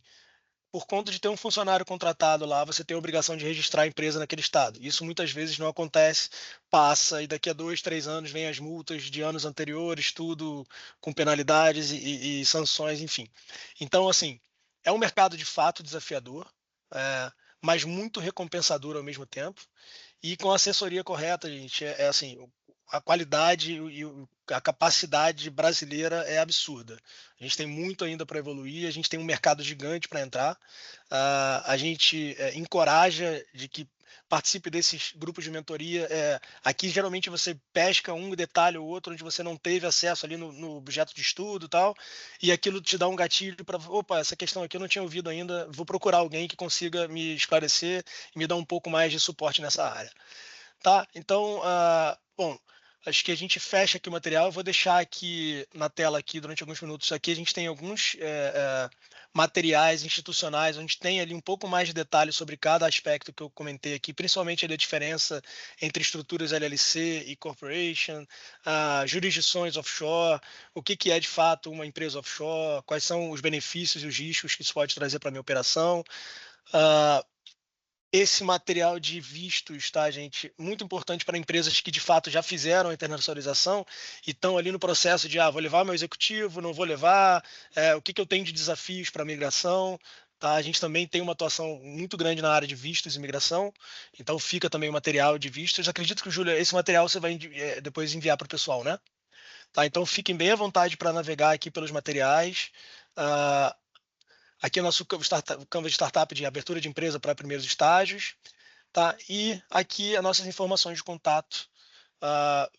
Por conta de ter um funcionário contratado lá, você tem a obrigação de registrar a empresa naquele estado. Isso muitas vezes não acontece, passa, e daqui a 2, 3 anos vem as multas de anos anteriores, tudo com penalidades e sanções, enfim. Então, assim, é um mercado de fato desafiador, mas muito recompensador ao mesmo tempo. E com a assessoria correta, gente, assim, a qualidade e a capacidade brasileira é absurda. A gente tem muito ainda para evoluir, a gente tem um mercado gigante para entrar. A gente encoraja de que participe desses grupos de mentoria. Aqui geralmente você pesca um detalhe ou outro onde você não teve acesso ali no objeto de estudo e tal, e aquilo te dá um gatilho para, opa, essa questão aqui eu não tinha ouvido ainda, vou procurar alguém que consiga me esclarecer e me dar um pouco mais de suporte nessa área. Tá? Então, bom, acho que a gente fecha aqui o material. Eu vou deixar aqui na tela aqui durante alguns minutos. Aqui a gente tem alguns materiais institucionais onde tem ali um pouco mais de detalhes sobre cada aspecto que eu comentei aqui, principalmente ali a diferença entre estruturas LLC e corporation, jurisdições offshore, o que é de fato uma empresa offshore, quais são os benefícios e os riscos que isso pode trazer para a minha operação. Esse material de vistos, tá, gente? Muito importante para empresas que de fato já fizeram a internacionalização e estão ali no processo de, vou levar meu executivo, não vou levar, o que eu tenho de desafios para a migração. Tá? A gente também tem uma atuação muito grande na área de vistos e imigração, então fica também o material de vistos. Acredito que, Júlia, esse material você vai depois enviar para o pessoal, né? Tá? Então fiquem bem à vontade para navegar aqui pelos materiais. Aqui é o nosso Canva de Startup de abertura de empresa para primeiros estágios. Tá? E aqui as nossas informações de contato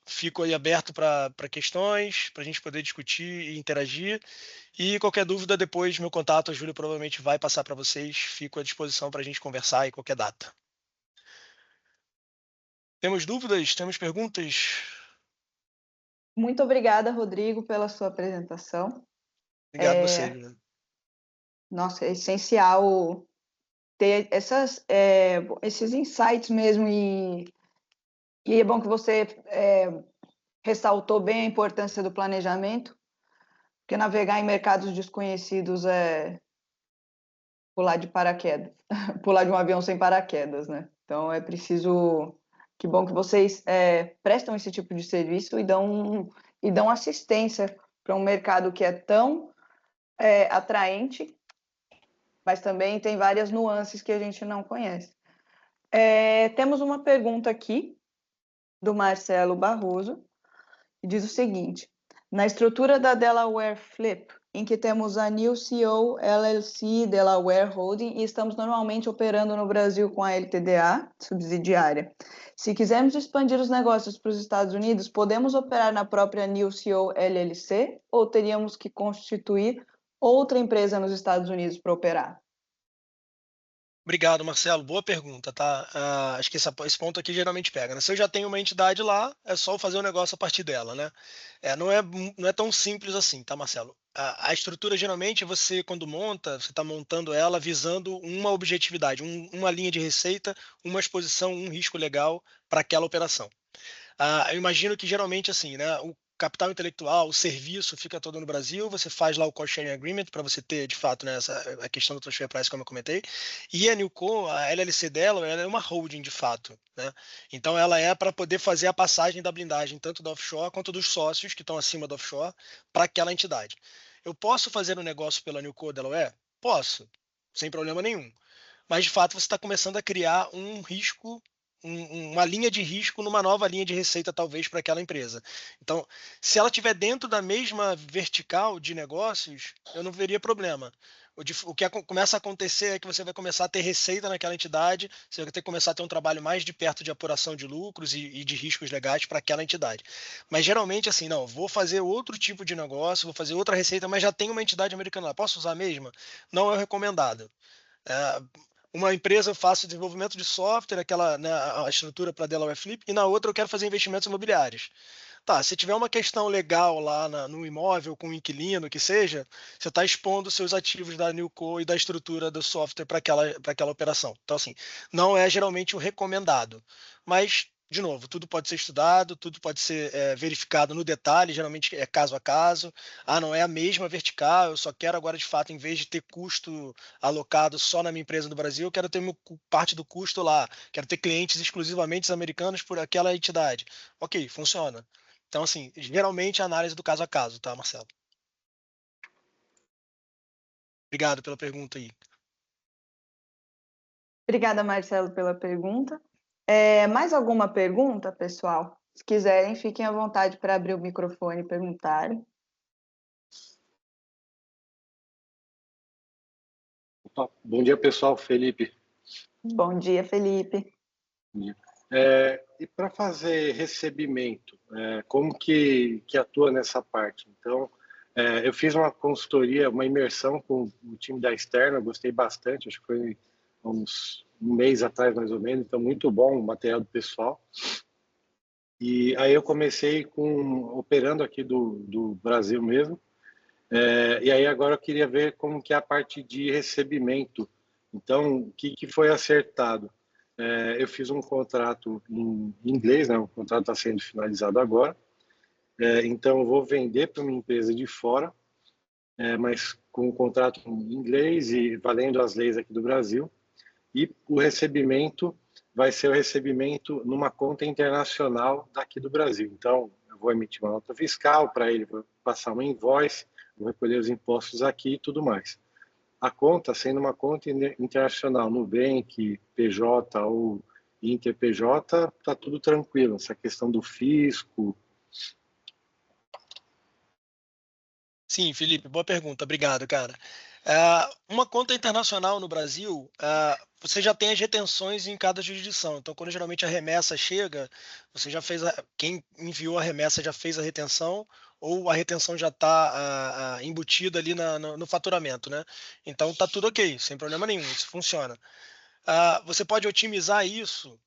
Fico aí aberto para questões, para a gente poder discutir e interagir. E qualquer dúvida, depois meu contato, a Júlia provavelmente vai passar para vocês. Fico à disposição para a gente conversar em qualquer data. Temos dúvidas? Temos perguntas? Muito obrigada, Rodrigo, pela sua apresentação. Obrigado a você, Júlia. Nossa, é essencial ter esses insights mesmo, e é bom que você ressaltou bem a importância do planejamento, porque navegar em mercados desconhecidos é pular de paraquedas, pular de um avião sem paraquedas, né? Então é preciso, que bom que vocês prestam esse tipo de serviço e dão assistência para um mercado que é tão atraente, mas também tem várias nuances que a gente não conhece. Temos uma pergunta aqui do Marcelo Barroso, que diz o seguinte: na estrutura da Delaware Flip, em que temos a New CO LLC Delaware Holding e estamos normalmente operando no Brasil com a LTDA subsidiária. Se quisermos expandir os negócios para os Estados Unidos, podemos operar na própria New CO LLC ou teríamos que constituir outra empresa nos Estados Unidos para operar? Obrigado, Marcelo. Boa pergunta, tá? Acho que esse ponto aqui geralmente pega, né? Se eu já tenho uma entidade lá, é só fazer o negócio a partir dela, né? Não é tão simples assim, tá, Marcelo? A estrutura, geralmente, você, quando monta, você está montando ela visando uma objetividade, uma linha de receita, uma exposição, um risco legal para aquela operação. Eu imagino que geralmente assim, né? O capital intelectual, o serviço fica todo no Brasil, você faz lá o cost sharing agreement para você ter, de fato, né, a questão do transfer price, como eu comentei. E a Newco, a LLC dela, ela é uma holding, de fato, né? Então ela é para poder fazer a passagem da blindagem, tanto da offshore quanto dos sócios que estão acima da offshore, para aquela entidade. Eu posso fazer um negócio pela Newco Delaware? Posso, sem problema nenhum. Mas de fato você está começando a criar um risco, uma linha de risco numa nova linha de receita, talvez, para aquela empresa. Então, se ela estiver dentro da mesma vertical de negócios, eu não veria problema. O que começa a acontecer é que você vai começar a ter receita naquela entidade, você vai ter que começar a ter um trabalho mais de perto de apuração de lucros e de riscos legais para aquela entidade. Mas geralmente, assim, não, vou fazer outro tipo de negócio, vou fazer outra receita, mas já tem uma entidade americana lá. Posso usar a mesma? Não é o recomendado. É, uma empresa eu faço desenvolvimento de software, aquela, né, a estrutura para Delaware Flip, e na outra eu quero fazer investimentos imobiliários. Tá, se tiver uma questão legal lá no imóvel, com o inquilino, que seja, você está expondo seus ativos da Newco e da estrutura do software para aquela operação. Então, assim, não é geralmente o recomendado. Mas, de novo, tudo pode ser estudado, tudo pode ser verificado no detalhe, geralmente é caso a caso. Não é a mesma vertical, eu só quero agora, de fato, em vez de ter custo alocado só na minha empresa no Brasil, eu quero ter parte do custo lá, quero ter clientes exclusivamente americanos por aquela entidade. Ok, funciona. Então, assim, geralmente a análise do caso a caso, tá, Marcelo? Obrigado pela pergunta aí. Obrigada, Marcelo, pela pergunta. Mais alguma pergunta, pessoal? Se quiserem, fiquem à vontade para abrir o microfone e perguntarem. Bom dia, pessoal. Felipe. Bom dia, Felipe. Bom dia. E para fazer recebimento, como que atua nessa parte? Então, eu fiz uma consultoria, uma imersão com o time da Externa, gostei bastante, acho que foi uns um mês atrás, mais ou menos, então muito bom o material do pessoal. E aí eu comecei operando aqui do Brasil mesmo, e aí agora eu queria ver como que é a parte de recebimento. Então, o que foi acertado? Eu fiz um contrato em inglês, né? O contrato está sendo finalizado agora. Então, eu vou vender para uma empresa de fora, mas com o contrato em inglês e valendo as leis aqui do Brasil. E o recebimento vai ser o recebimento numa conta internacional daqui do Brasil. Então, eu vou emitir uma nota fiscal para ele, vou passar uma invoice, vou recolher os impostos aqui e tudo mais. A conta, sendo uma conta internacional, Nubank, PJ ou InterPJ, está tudo tranquilo. Essa questão do fisco. Sim, Felipe, boa pergunta. Obrigado, cara. Uma conta internacional no Brasil, você já tem as retenções em cada jurisdição. Então, quando geralmente a remessa chega, você já fez quem enviou a remessa já fez a retenção ou a retenção já está embutida ali no faturamento, né? Então, tá tudo ok, sem problema nenhum, isso funciona. Você pode otimizar isso.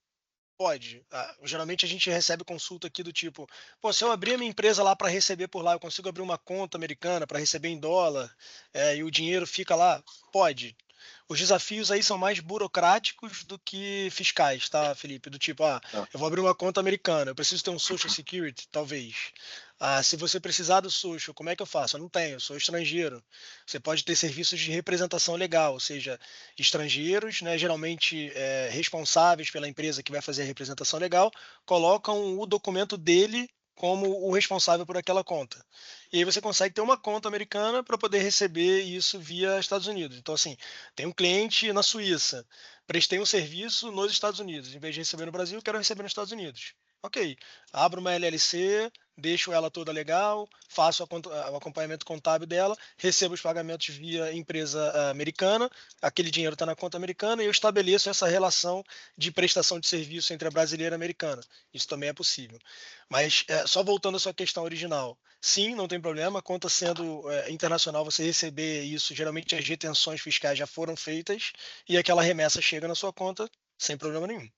Pode. Geralmente a gente recebe consulta aqui do tipo, pô, se eu abrir a minha empresa lá para receber por lá, eu consigo abrir uma conta americana para receber em dólar, e o dinheiro fica lá? Pode. Os desafios aí são mais burocráticos do que fiscais, tá, Felipe? Do tipo, Tá. eu vou abrir uma conta americana, eu preciso ter um Social Security? Talvez. Se você precisar do Social, como é que eu faço? Eu não tenho, eu sou estrangeiro. Você pode ter serviços de representação legal, ou seja, estrangeiros, né, geralmente responsáveis pela empresa que vai fazer a representação legal, colocam o documento dele como o responsável por aquela conta. E aí você consegue ter uma conta americana para poder receber isso via Estados Unidos. Então, assim, tem um cliente na Suíça, prestei um serviço nos Estados Unidos. Em vez de receber no Brasil, quero receber nos Estados Unidos. Ok, abro uma LLC, deixo ela toda legal, faço o acompanhamento contábil dela, recebo os pagamentos via empresa americana, aquele dinheiro está na conta americana e eu estabeleço essa relação de prestação de serviço entre a brasileira e a americana. Isso também é possível. Mas só voltando à sua questão original, sim, não tem problema, conta sendo internacional, você receber isso, geralmente as retenções fiscais já foram feitas e aquela remessa chega na sua conta sem problema nenhum.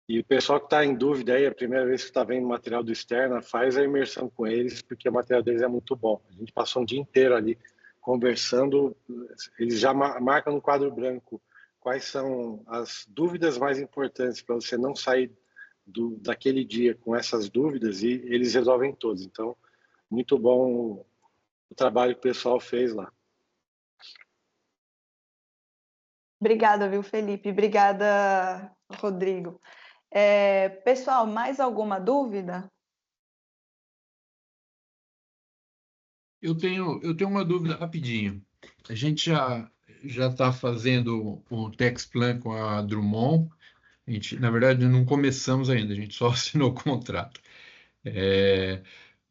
E o pessoal que está em dúvida aí, a primeira vez que está vendo material do Externa, faz a imersão com eles, porque o material deles é muito bom. A gente passou um dia inteiro ali conversando, eles já marcam no quadro branco quais são as dúvidas mais importantes para você não sair daquele dia com essas dúvidas e eles resolvem todas. Então, muito bom o trabalho que o pessoal fez lá. Obrigada, viu, Felipe? Obrigada, Rodrigo. Pessoal, mais alguma dúvida? Eu tenho uma dúvida rapidinho. A gente já está fazendo o Tax Plan com a Drummond. A gente, na verdade, não começamos ainda, a gente só assinou o contrato.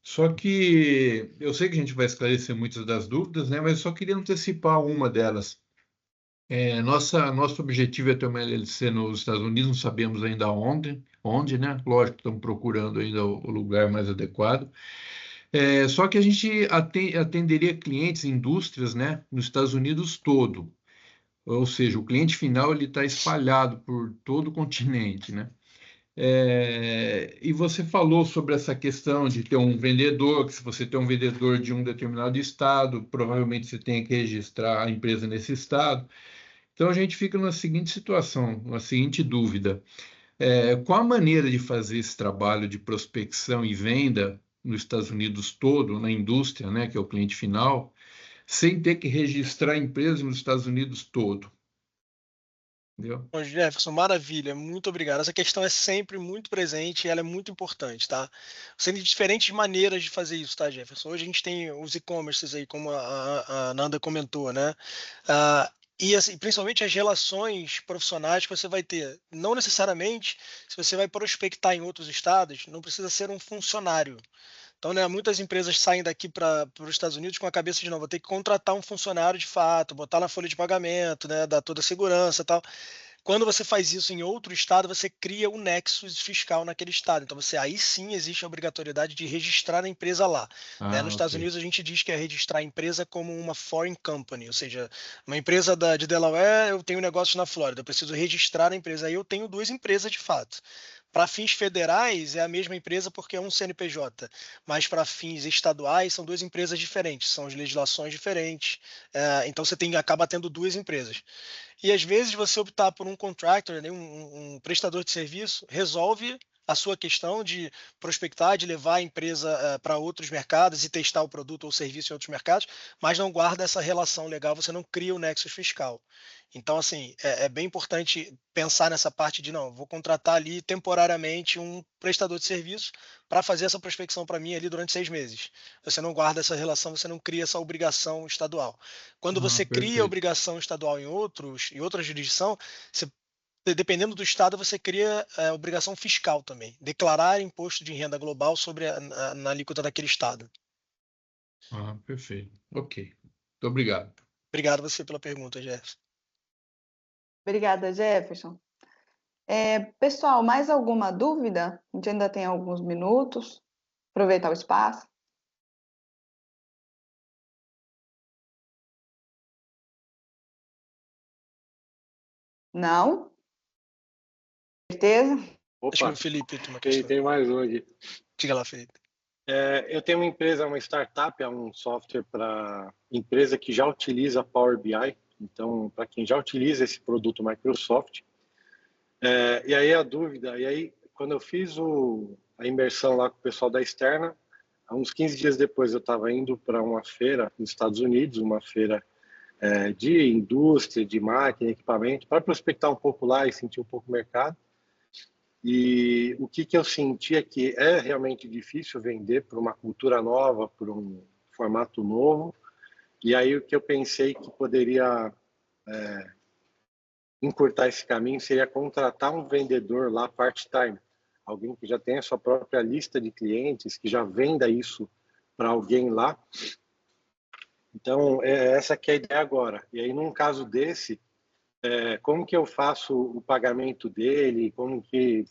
Só que eu sei que a gente vai esclarecer muitas das dúvidas, né? Mas eu só queria antecipar uma delas. Nosso objetivo é ter uma LLC nos Estados Unidos, não sabemos ainda onde, né? Lógico, estamos procurando ainda o lugar mais adequado. Só que a gente atenderia clientes, indústrias, né, nos Estados Unidos todo. Ou seja, o cliente final ele está espalhado por todo o continente, né? E você falou sobre essa questão de ter um vendedor, que se você tem um vendedor de um determinado estado, provavelmente você tem que registrar a empresa nesse estado. Então a gente fica na seguinte situação, na seguinte dúvida. Qual a maneira de fazer esse trabalho de prospecção e venda nos Estados Unidos todo, na indústria, né, que é o cliente final, sem ter que registrar a empresa nos Estados Unidos todo? Entendeu? Bom, Jefferson, maravilha, muito obrigado. Essa questão é sempre muito presente e ela é muito importante, tá? Você tem diferentes maneiras de fazer isso, tá, Jefferson? Hoje a gente tem os e-commerces aí, como a Nanda comentou, né? E assim, principalmente as relações profissionais que você vai ter. Não necessariamente, se você vai prospectar em outros estados, não precisa ser um funcionário. Então, né, muitas empresas saem daqui para os Estados Unidos com a cabeça de não, vou ter que contratar um funcionário de fato, botar na folha de pagamento, né, dar toda a segurança e tal. Quando você faz isso em outro estado, você cria um nexus fiscal naquele estado. Então, aí sim existe a obrigatoriedade de registrar a empresa lá. Né? Nos Ok. Estados Unidos, a gente diz que é registrar a empresa como uma foreign company, ou seja, uma empresa de Delaware, eu tenho negócios na Flórida, eu preciso registrar a empresa. Aí eu tenho duas empresas de fato. Para fins federais, é a mesma empresa porque é um CNPJ, mas para fins estaduais, são duas empresas diferentes, são as legislações diferentes. Então, você acaba tendo duas empresas. E às vezes você optar por um contractor, né, um prestador de serviço, resolve a sua questão de prospectar, de levar a empresa para outros mercados e testar o produto ou serviço em outros mercados, mas não guarda essa relação legal, você não cria o nexus fiscal. Então, assim, é bem importante pensar nessa parte de, não, vou contratar ali temporariamente um prestador de serviço para fazer essa prospecção para mim ali durante 6 meses. Você não guarda essa relação, você não cria essa obrigação estadual. Quando você cria Perfeito. obrigação estadual em outra jurisdição, você dependendo do estado, você cria obrigação fiscal também. Declarar imposto de renda global sobre na alíquota daquele estado. Ah, perfeito. Ok. Muito obrigado. Obrigado a você pela pergunta, Jefferson. Obrigada, Jefferson. Pessoal, mais alguma dúvida? A gente ainda tem alguns minutos. Aproveitar o espaço. Não? Certeza? Acho que Opa, o Felipe tem uma questão. tem mais um aqui. Diga lá, Felipe. Eu tenho uma empresa, uma startup, é um software para empresa que já utiliza Power BI. Então, para quem já utiliza esse produto Microsoft. E aí a dúvida, quando eu fiz a imersão lá com o pessoal da Externa, há uns 15 dias depois eu estava indo para uma feira nos Estados Unidos, uma feira de indústria, de máquina, equipamento, para prospectar um pouco lá e sentir um pouco o mercado. E o que eu senti é que é realmente difícil vender para uma cultura nova, para um formato novo. E aí o que eu pensei que poderia encurtar esse caminho seria contratar um vendedor lá part-time, alguém que já tenha a sua própria lista de clientes, que já venda isso para alguém lá. Então, essa que é a ideia agora. E aí, num caso desse, como que eu faço o pagamento dele, como que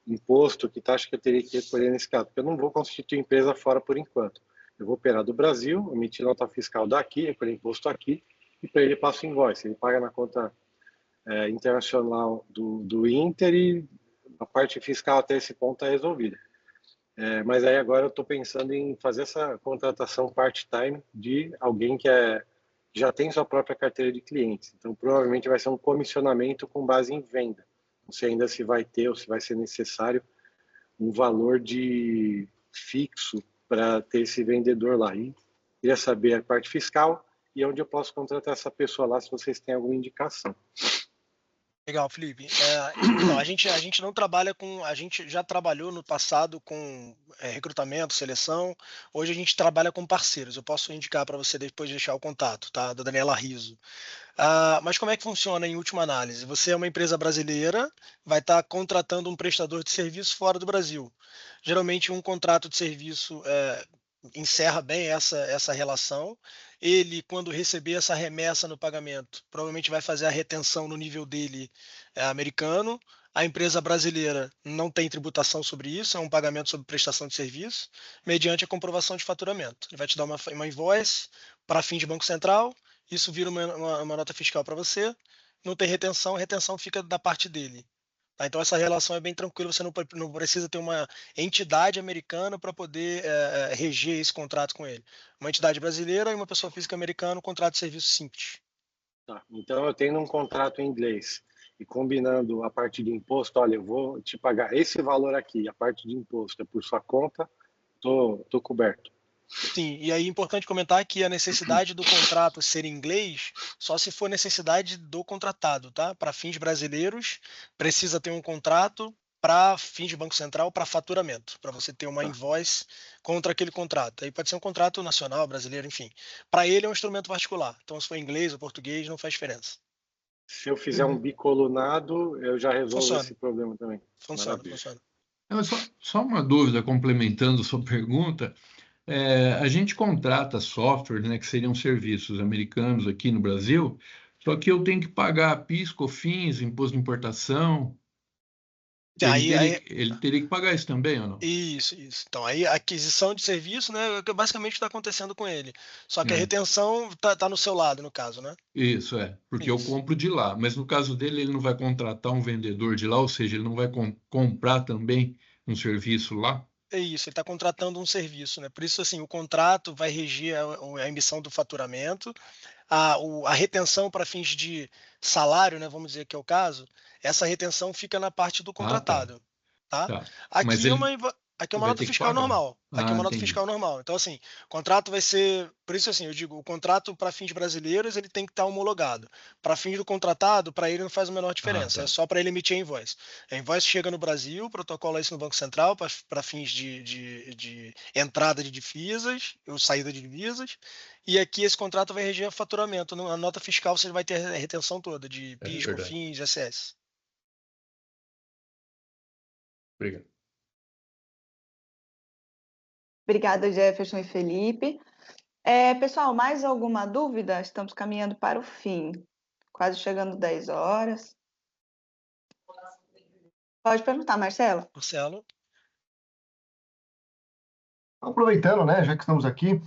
imposto, que taxa que eu teria que recolher nesse caso? Porque eu não vou constituir empresa fora por enquanto. Eu vou operar do Brasil, emitir nota fiscal daqui, recolher imposto aqui, e para ele passa o invoice. Ele paga na conta internacional do Inter e a parte fiscal até esse ponto é resolvida. Mas aí agora eu estou pensando em fazer essa contratação part-time de alguém que já tem sua própria carteira de clientes. Então, provavelmente vai ser um comissionamento com base em venda. Não sei ainda se vai ter ou se vai ser necessário um valor de fixo para ter esse vendedor lá. E queria saber a parte fiscal e onde eu posso contratar essa pessoa lá, se vocês têm alguma indicação. Legal, Felipe. Então, a gente não trabalha com. A gente já trabalhou no passado com recrutamento, seleção. Hoje a gente trabalha com parceiros. Eu posso indicar para você depois deixar o contato, tá? Da Daniela Riso. Mas como é que funciona em última análise? Você é uma empresa brasileira, vai estar contratando um prestador de serviço fora do Brasil. Geralmente, um contrato de serviço encerra bem essa relação. Ele, quando receber essa remessa no pagamento, provavelmente vai fazer a retenção no nível dele americano. A empresa brasileira não tem tributação sobre isso, é um pagamento sobre prestação de serviço, mediante a comprovação de faturamento. Ele vai te dar uma invoice para fim de Banco Central, isso vira uma nota fiscal para você, não tem retenção, a retenção fica da parte dele. Tá? Então essa relação é bem tranquila, você não precisa ter uma entidade americana para poder reger esse contrato com ele. Uma entidade brasileira e uma pessoa física americana, um contrato de serviço simples. Tá. Então, eu tenho um contrato em inglês e combinando a parte de imposto, olha, eu vou te pagar esse valor aqui, a parte de imposto é por sua conta, tô coberto. Sim, e aí é importante comentar que a necessidade do contrato ser em inglês só se for necessidade do contratado, tá? Para fins brasileiros, precisa ter um contrato para fins de Banco Central para faturamento, para você ter uma invoice contra aquele contrato. Aí pode ser um contrato nacional, brasileiro, enfim. Para ele é um instrumento particular. Então, se for inglês ou português, não faz diferença. Se eu fizer um bicolunado, eu já resolvo Funciona. esse problema também. Funciona, Maravilha. funciona. Só uma dúvida, complementando sua pergunta. A gente contrata software, né, que seriam serviços americanos aqui no Brasil, só que eu tenho que pagar PIS, COFINS, imposto de importação. Ele teria que pagar isso também ou não? Isso. Então, aí a aquisição de serviço, né, é basicamente está acontecendo com ele. Só que a retenção tá no seu lado, no caso, né? Isso, porque eu compro de lá. Mas no caso dele, ele não vai contratar um vendedor de lá, ou seja, ele não vai comprar também um serviço lá? É isso, ele está contratando um serviço, né? Por isso, assim, o contrato vai regir a emissão do faturamento, a retenção para fins de salário, né? Vamos dizer que é o caso, essa retenção fica na parte do contratado, tá? Tá. Mas Aqui é ele... uma... Aqui é uma Vai nota ter que fiscal pagar. normal. Aqui é uma nota Entendi. fiscal normal. Então, assim, o contrato vai ser. Por isso, assim, eu digo, o contrato para fins brasileiros ele tem que estar homologado. Para fins do contratado, para ele não faz a menor diferença. É Tá. só para ele emitir a invoice. A invoice chega no Brasil, protocola isso no Banco Central para fins de entrada de divisas ou saída de divisas. E aqui esse contrato vai reger faturamento. Na nota fiscal você vai ter a retenção toda de É PIS, verdade. COFINS, ISS. Obrigado. Obrigada, Jefferson e Felipe. Pessoal, mais alguma dúvida? Estamos caminhando para o fim. Quase chegando 10 horas. Pode perguntar, Marcelo. Marcelo? Aproveitando, né, já que estamos aqui,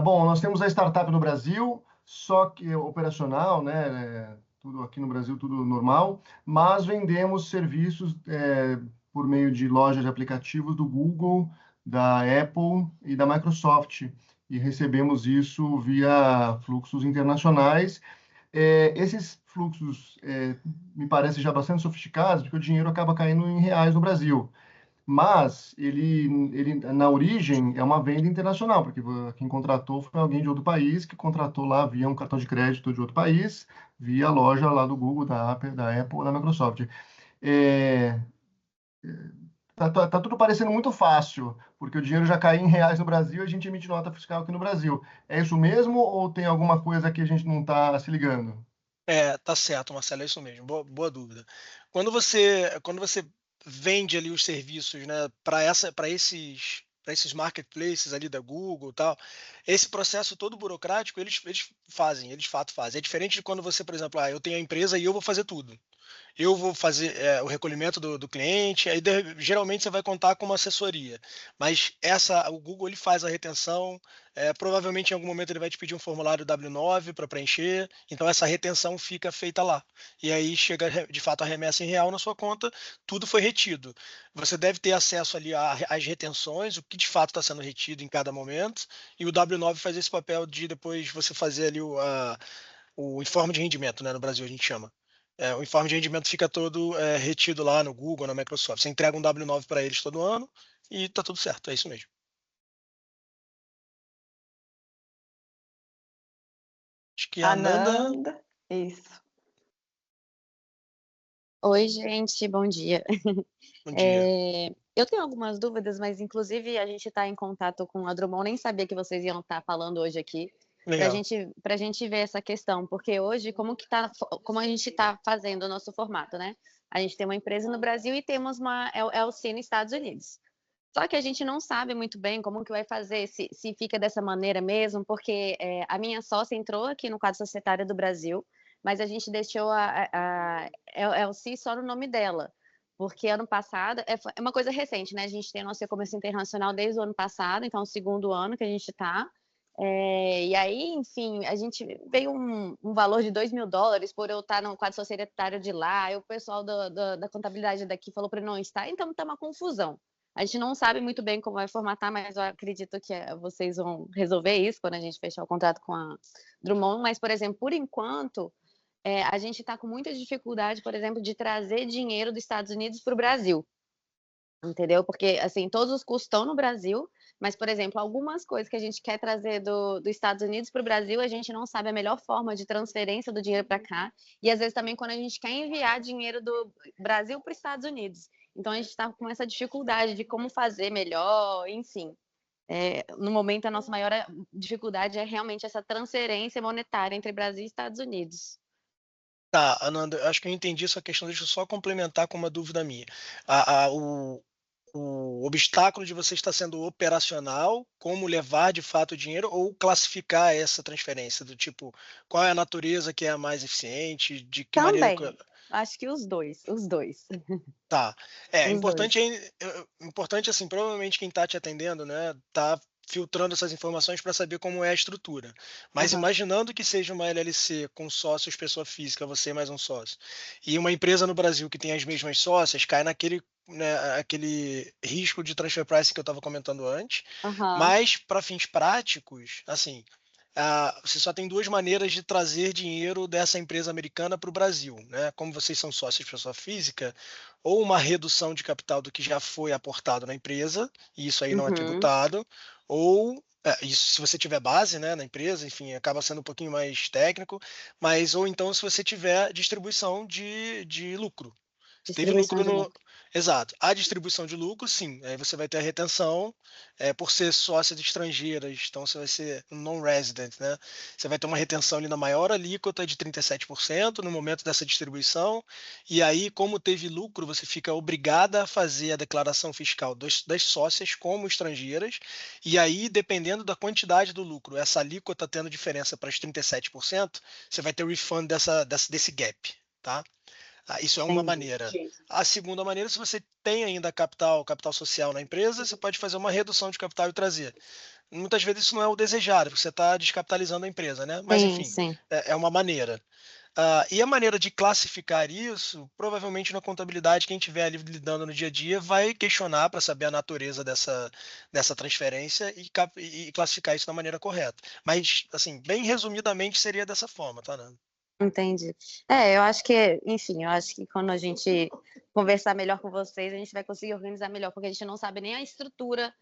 bom, nós temos a startup no Brasil, só que operacional, né, tudo aqui no Brasil, tudo normal, mas vendemos serviços por meio de lojas de aplicativos do Google, da Apple e da Microsoft, e recebemos isso via fluxos internacionais. Esses fluxos me parecem já bastante sofisticados, porque o dinheiro acaba caindo em reais no Brasil. Mas ele, na origem, é uma venda internacional, porque quem contratou foi alguém de outro país, que contratou lá via um cartão de crédito de outro país, via a loja lá do Google, da Apple, da Microsoft. É, tá tudo parecendo muito fácil, porque o dinheiro já cai em reais no Brasil e a gente emite nota fiscal aqui no Brasil. É isso mesmo ou tem alguma coisa que a gente não está se ligando? Tá certo, Marcelo, é isso mesmo. Boa dúvida. Quando você vende ali os serviços, né, para esses marketplaces ali da Google e tal, esse processo todo burocrático, eles fazem, eles de fato fazem. É diferente de quando você, por exemplo, eu tenho a empresa e eu vou fazer tudo. Eu vou fazer o recolhimento do cliente, aí geralmente você vai contar com uma assessoria. Mas o Google ele faz a retenção, provavelmente em algum momento ele vai te pedir um formulário W9 para preencher, então essa retenção fica feita lá. E aí chega de fato a remessa em real na sua conta, tudo foi retido. Você deve ter acesso ali às retenções, o que de fato está sendo retido em cada momento, e o W9 faz esse papel de depois você fazer ali o informe de rendimento, né? No Brasil a gente chama. O informe de rendimento fica todo retido lá no Google, na Microsoft. Você entrega um W9 para eles todo ano e tá tudo certo, é isso mesmo. Acho que a Ananda. Ananda. Isso. Oi, gente, bom dia. Bom dia. Eu tenho algumas dúvidas, mas inclusive a gente está em contato com a Drummond, nem sabia que vocês iam estar falando hoje aqui, Legal. para a gente ver essa questão, porque hoje, como a gente está fazendo o nosso formato, né? A gente tem uma empresa no Brasil e temos uma LLC nos Estados Unidos. Só que a gente não sabe muito bem como que vai fazer, se fica dessa maneira mesmo, porque a minha sócia entrou aqui no quadro societário do Brasil, mas a gente deixou a LLC só no nome dela, porque ano passado, é uma coisa recente, né? A gente tem nosso e-commerce internacional desde o ano passado, então é o segundo ano que a gente está. E aí, enfim, a gente veio um valor de $2.000 por eu estar no quadro societário de lá, e o pessoal da contabilidade daqui falou para não estar, então tá uma confusão. A gente não sabe muito bem como vai formatar, mas eu acredito que vocês vão resolver isso quando a gente fechar o contrato com a Drummond. Mas, por exemplo, por enquanto, a gente está com muita dificuldade, por exemplo, de trazer dinheiro dos Estados Unidos para o Brasil. Entendeu? Porque, assim, todos os custos estão no Brasil, mas, por exemplo, algumas coisas que a gente quer trazer dos Estados Unidos para o Brasil, a gente não sabe a melhor forma de transferência do dinheiro para cá. E, às vezes, também quando a gente quer enviar dinheiro do Brasil para os Estados Unidos. Então, a gente está com essa dificuldade de como fazer melhor, enfim. No momento, a nossa maior dificuldade é realmente essa transferência monetária entre Brasil e Estados Unidos. Tá, Ananda, eu acho que eu entendi sua questão, deixa eu só complementar com uma dúvida minha. O obstáculo de você estar sendo operacional, como levar de fato o dinheiro ou classificar essa transferência, do tipo, qual é a natureza que é a mais eficiente, de que maneira... Também, acho que os dois. Tá. Os dois. Importante assim, provavelmente quem está te atendendo, né, tá filtrando essas informações para saber como é a estrutura. Mas Uhum. imaginando que seja uma LLC com sócios, pessoa física, você mais um sócio, e uma empresa no Brasil que tem as mesmas sócias, cai naquele, né, aquele risco de transfer pricing que eu estava comentando antes. Uhum. Mas para fins práticos, assim, você só tem duas maneiras de trazer dinheiro dessa empresa americana para o Brasil, né? Como vocês são sócios de pessoa física, ou uma redução de capital do que já foi aportado na empresa, e isso aí não é Uhum. tributado, ou isso se você tiver base, né, na empresa, enfim, acaba sendo um pouquinho mais técnico, mas ou então se você tiver distribuição de lucro. Se teve Distribuição lucro de no. lucro. Exato. A distribuição de lucro, sim. Aí você vai ter a retenção, por ser sócias estrangeiras, então você vai ser um non-resident, né? Você vai ter uma retenção ali na maior alíquota de 37% no momento dessa distribuição, e aí, como teve lucro, você fica obrigada a fazer a declaração fiscal das sócias como estrangeiras, e aí, dependendo da quantidade do lucro, essa alíquota tendo diferença para os 37%, você vai ter refund desse gap, tá? Isso é uma Entendi. maneira. A segunda maneira, se você tem ainda capital social na empresa, você pode fazer uma redução de capital e trazer. Muitas vezes isso não é o desejado, porque você está descapitalizando a empresa, né? Mas Sim, enfim, sim. é uma maneira. E a maneira de classificar isso, provavelmente na contabilidade, quem estiver ali lidando no dia a dia vai questionar para saber a natureza dessa transferência e classificar isso da maneira correta. Mas, assim, bem resumidamente, seria dessa forma, tá, Nando? Entendi. Eu acho que, enfim, eu acho que quando a gente conversar melhor com vocês, a gente vai conseguir organizar melhor, porque a gente não sabe nem a estrutura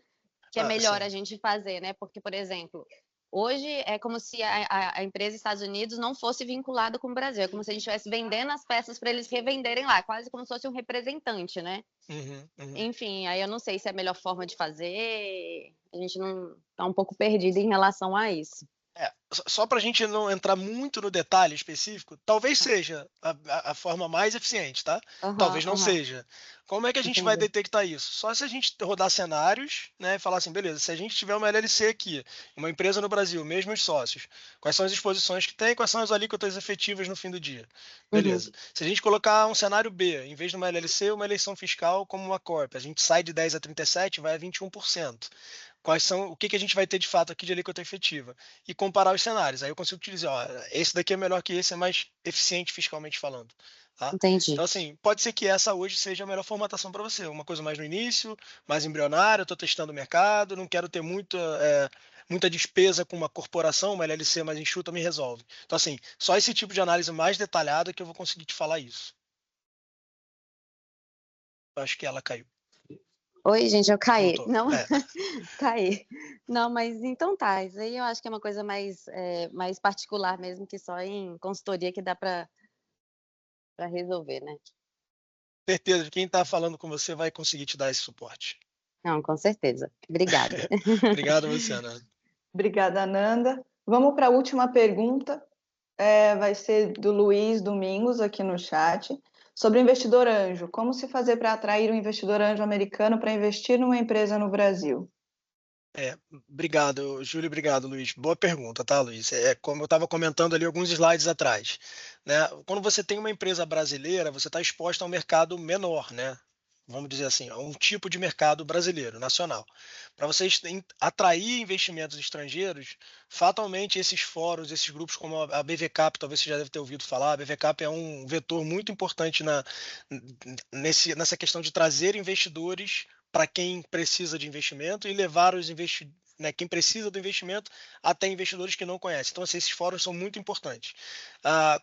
que é melhor Sim. a gente fazer, né? Porque, por exemplo, hoje é como se a empresa Estados Unidos não fosse vinculada com o Brasil. É como se a gente estivesse vendendo as peças para eles revenderem lá, quase como se fosse um representante, né? Uhum, uhum. Enfim, aí eu não sei se é a melhor forma de fazer. A gente não tá um pouco perdido em relação a isso. Só para a gente não entrar muito no detalhe específico, talvez Tá. seja a forma mais eficiente, tá? Aham, Talvez não aham. seja. Como é que a gente vai Entendi. detectar isso? Só se a gente rodar cenários, né, e falar assim, beleza, se a gente tiver uma LLC aqui, uma empresa no Brasil, mesmos sócios, quais são as exposições que tem, quais são as alíquotas efetivas no fim do dia? Uhum. Beleza. Se a gente colocar um cenário B, em vez de uma LLC, uma eleição fiscal como uma corp, a gente sai de 10 a 37, vai a 21%. O que a gente vai ter de fato aqui de alíquota efetiva e comparar os cenários. Aí eu consigo te dizer, ó, esse daqui é melhor que esse, é mais eficiente fiscalmente falando, tá? Entendi. Então, assim, pode ser que essa hoje seja a melhor formatação para você. Uma coisa mais no início, mais embrionária, eu estou testando o mercado, não quero ter muita despesa com uma corporação, uma LLC mais enxuta me resolve. Então, assim, só esse tipo de análise mais detalhada que eu vou conseguir te falar isso. Eu acho que ela caiu. Oi, gente, eu caí. Voltou. Não, caí. Não, mas então tá. Isso aí eu acho que é uma coisa mais particular mesmo, que só em consultoria que dá para resolver, né? Certeza, quem está falando com você vai conseguir te dar esse suporte. Não, com certeza. Obrigada. Obrigado, Luciana. Obrigada, Nanda. Vamos para a última pergunta. Vai ser do Luiz Domingos, aqui no chat, sobre investidor anjo. Como se fazer para atrair um investidor anjo americano para investir numa empresa no Brasil? Obrigado, Júlio, obrigado, Luiz. Boa pergunta, tá, Luiz? Como eu estava comentando ali alguns slides atrás, né? Quando você tem uma empresa brasileira, você está exposto a um mercado menor, né? Vamos dizer assim, a um tipo de mercado brasileiro, nacional. Para vocês atrair investimentos estrangeiros, fatalmente esses fóruns, esses grupos como a BVCap, talvez você já deve ter ouvido falar, a BVCap é um vetor muito importante nessa questão de trazer investidores para quem precisa de investimento e levar quem precisa do investimento até investidores que não conhecem. Então, assim, esses fóruns são muito importantes.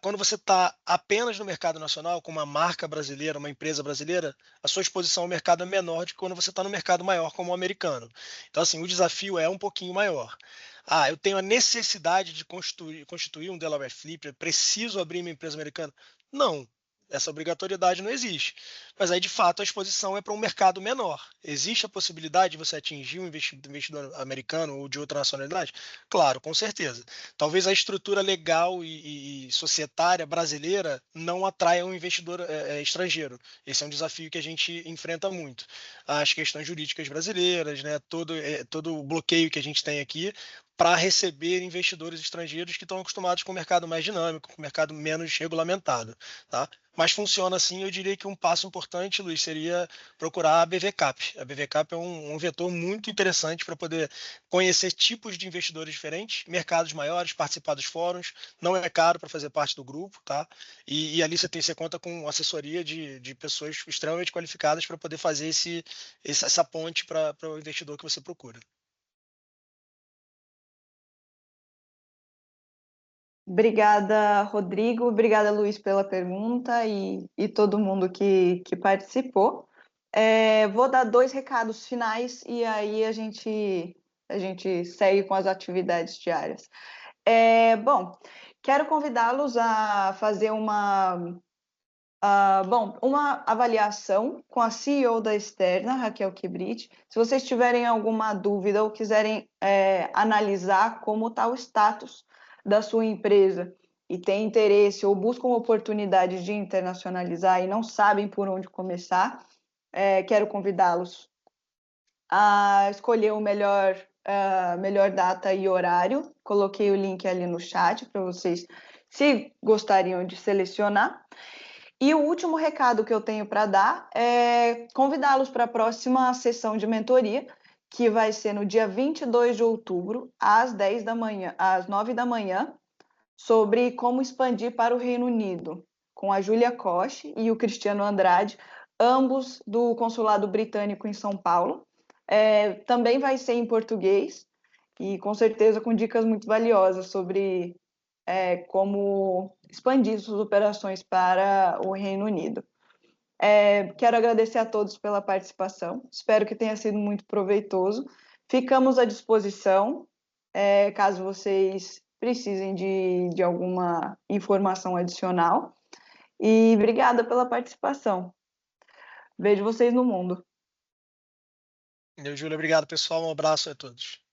Quando você está apenas no mercado nacional, com uma marca brasileira, uma empresa brasileira, a sua exposição ao mercado é menor do que quando você está no mercado maior, como o americano. Então, assim, o desafio é um pouquinho maior. Eu tenho a necessidade de constituir um Delaware Flipper, preciso abrir minha empresa americana? Não. Essa obrigatoriedade não existe. Mas aí, de fato, a exposição é para um mercado menor. Existe a possibilidade de você atingir um investidor americano ou de outra nacionalidade? Claro, com certeza. Talvez a estrutura legal e societária brasileira não atraia um investidor estrangeiro. Esse é um desafio que a gente enfrenta muito. As questões jurídicas brasileiras, né, todo o bloqueio que a gente tem aqui para receber investidores estrangeiros que estão acostumados com o mercado mais dinâmico, com o mercado menos regulamentado, tá? Mas funciona assim, eu diria que um passo importante, Luiz, seria procurar a BVCap. A BVCap é um vetor muito interessante para poder conhecer tipos de investidores diferentes, mercados maiores, participar dos fóruns, não é caro para fazer parte do grupo, tá? E ali você conta com assessoria de pessoas extremamente qualificadas para poder fazer essa ponte para o investidor que você procura. Obrigada, Rodrigo. Obrigada, Luiz, pela pergunta e todo mundo que participou. Vou dar 2 recados finais e aí a gente segue com as atividades diárias. Bom, quero convidá-los a fazer uma avaliação com a CEO da Externa, Raquel Kibrit. Se vocês tiverem alguma dúvida ou quiserem analisar como está o status da sua empresa e tem interesse ou buscam oportunidades de internacionalizar e não sabem por onde começar, quero convidá-los a escolher o melhor data e horário. Coloquei o link ali no chat para vocês, se gostariam de selecionar. E o último recado que eu tenho para dar é convidá-los para a próxima sessão de mentoria, que vai ser no dia 22 de outubro, às 9 da manhã, sobre como expandir para o Reino Unido, com a Júlia Koch e o Cristiano Andrade, ambos do Consulado Britânico em São Paulo. Também vai ser em português e com certeza com dicas muito valiosas sobre como expandir suas operações para o Reino Unido. Quero agradecer a todos pela participação, espero que tenha sido muito proveitoso. Ficamos à disposição, caso vocês precisem de alguma informação adicional. E obrigada pela participação. Vejo vocês no mundo. Júlia, obrigado, pessoal. Um abraço a todos.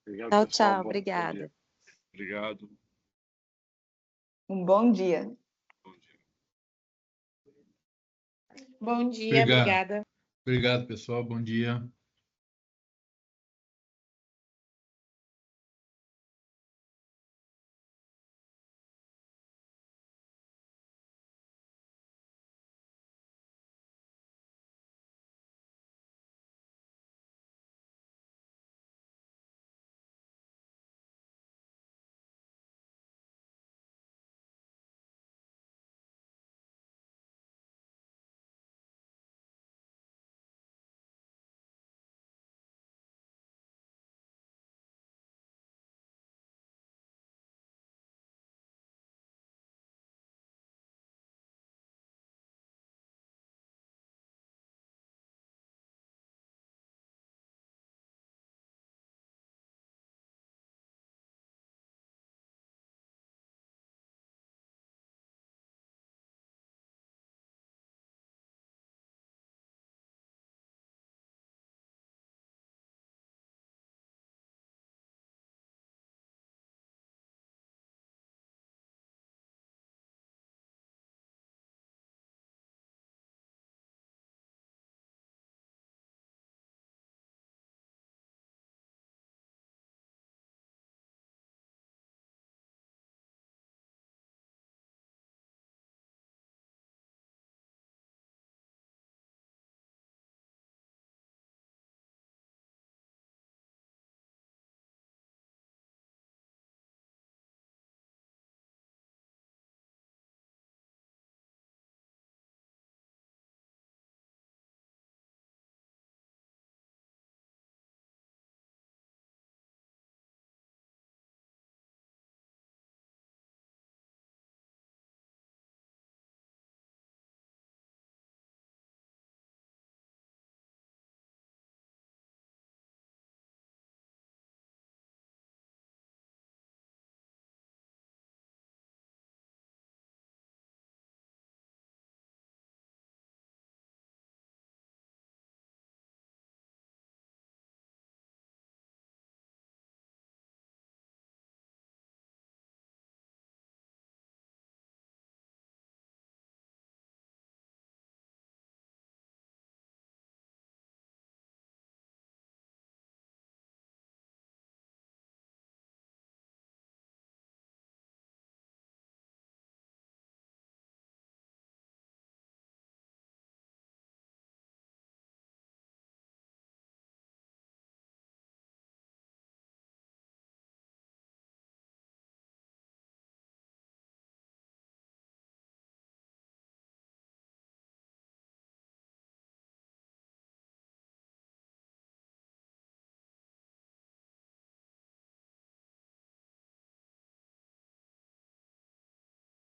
Obrigado, Tchau, pessoal. tchau. Obrigada. Obrigado. Um bom dia. Bom dia. Bom dia, obrigada. Obrigado, pessoal. Bom dia.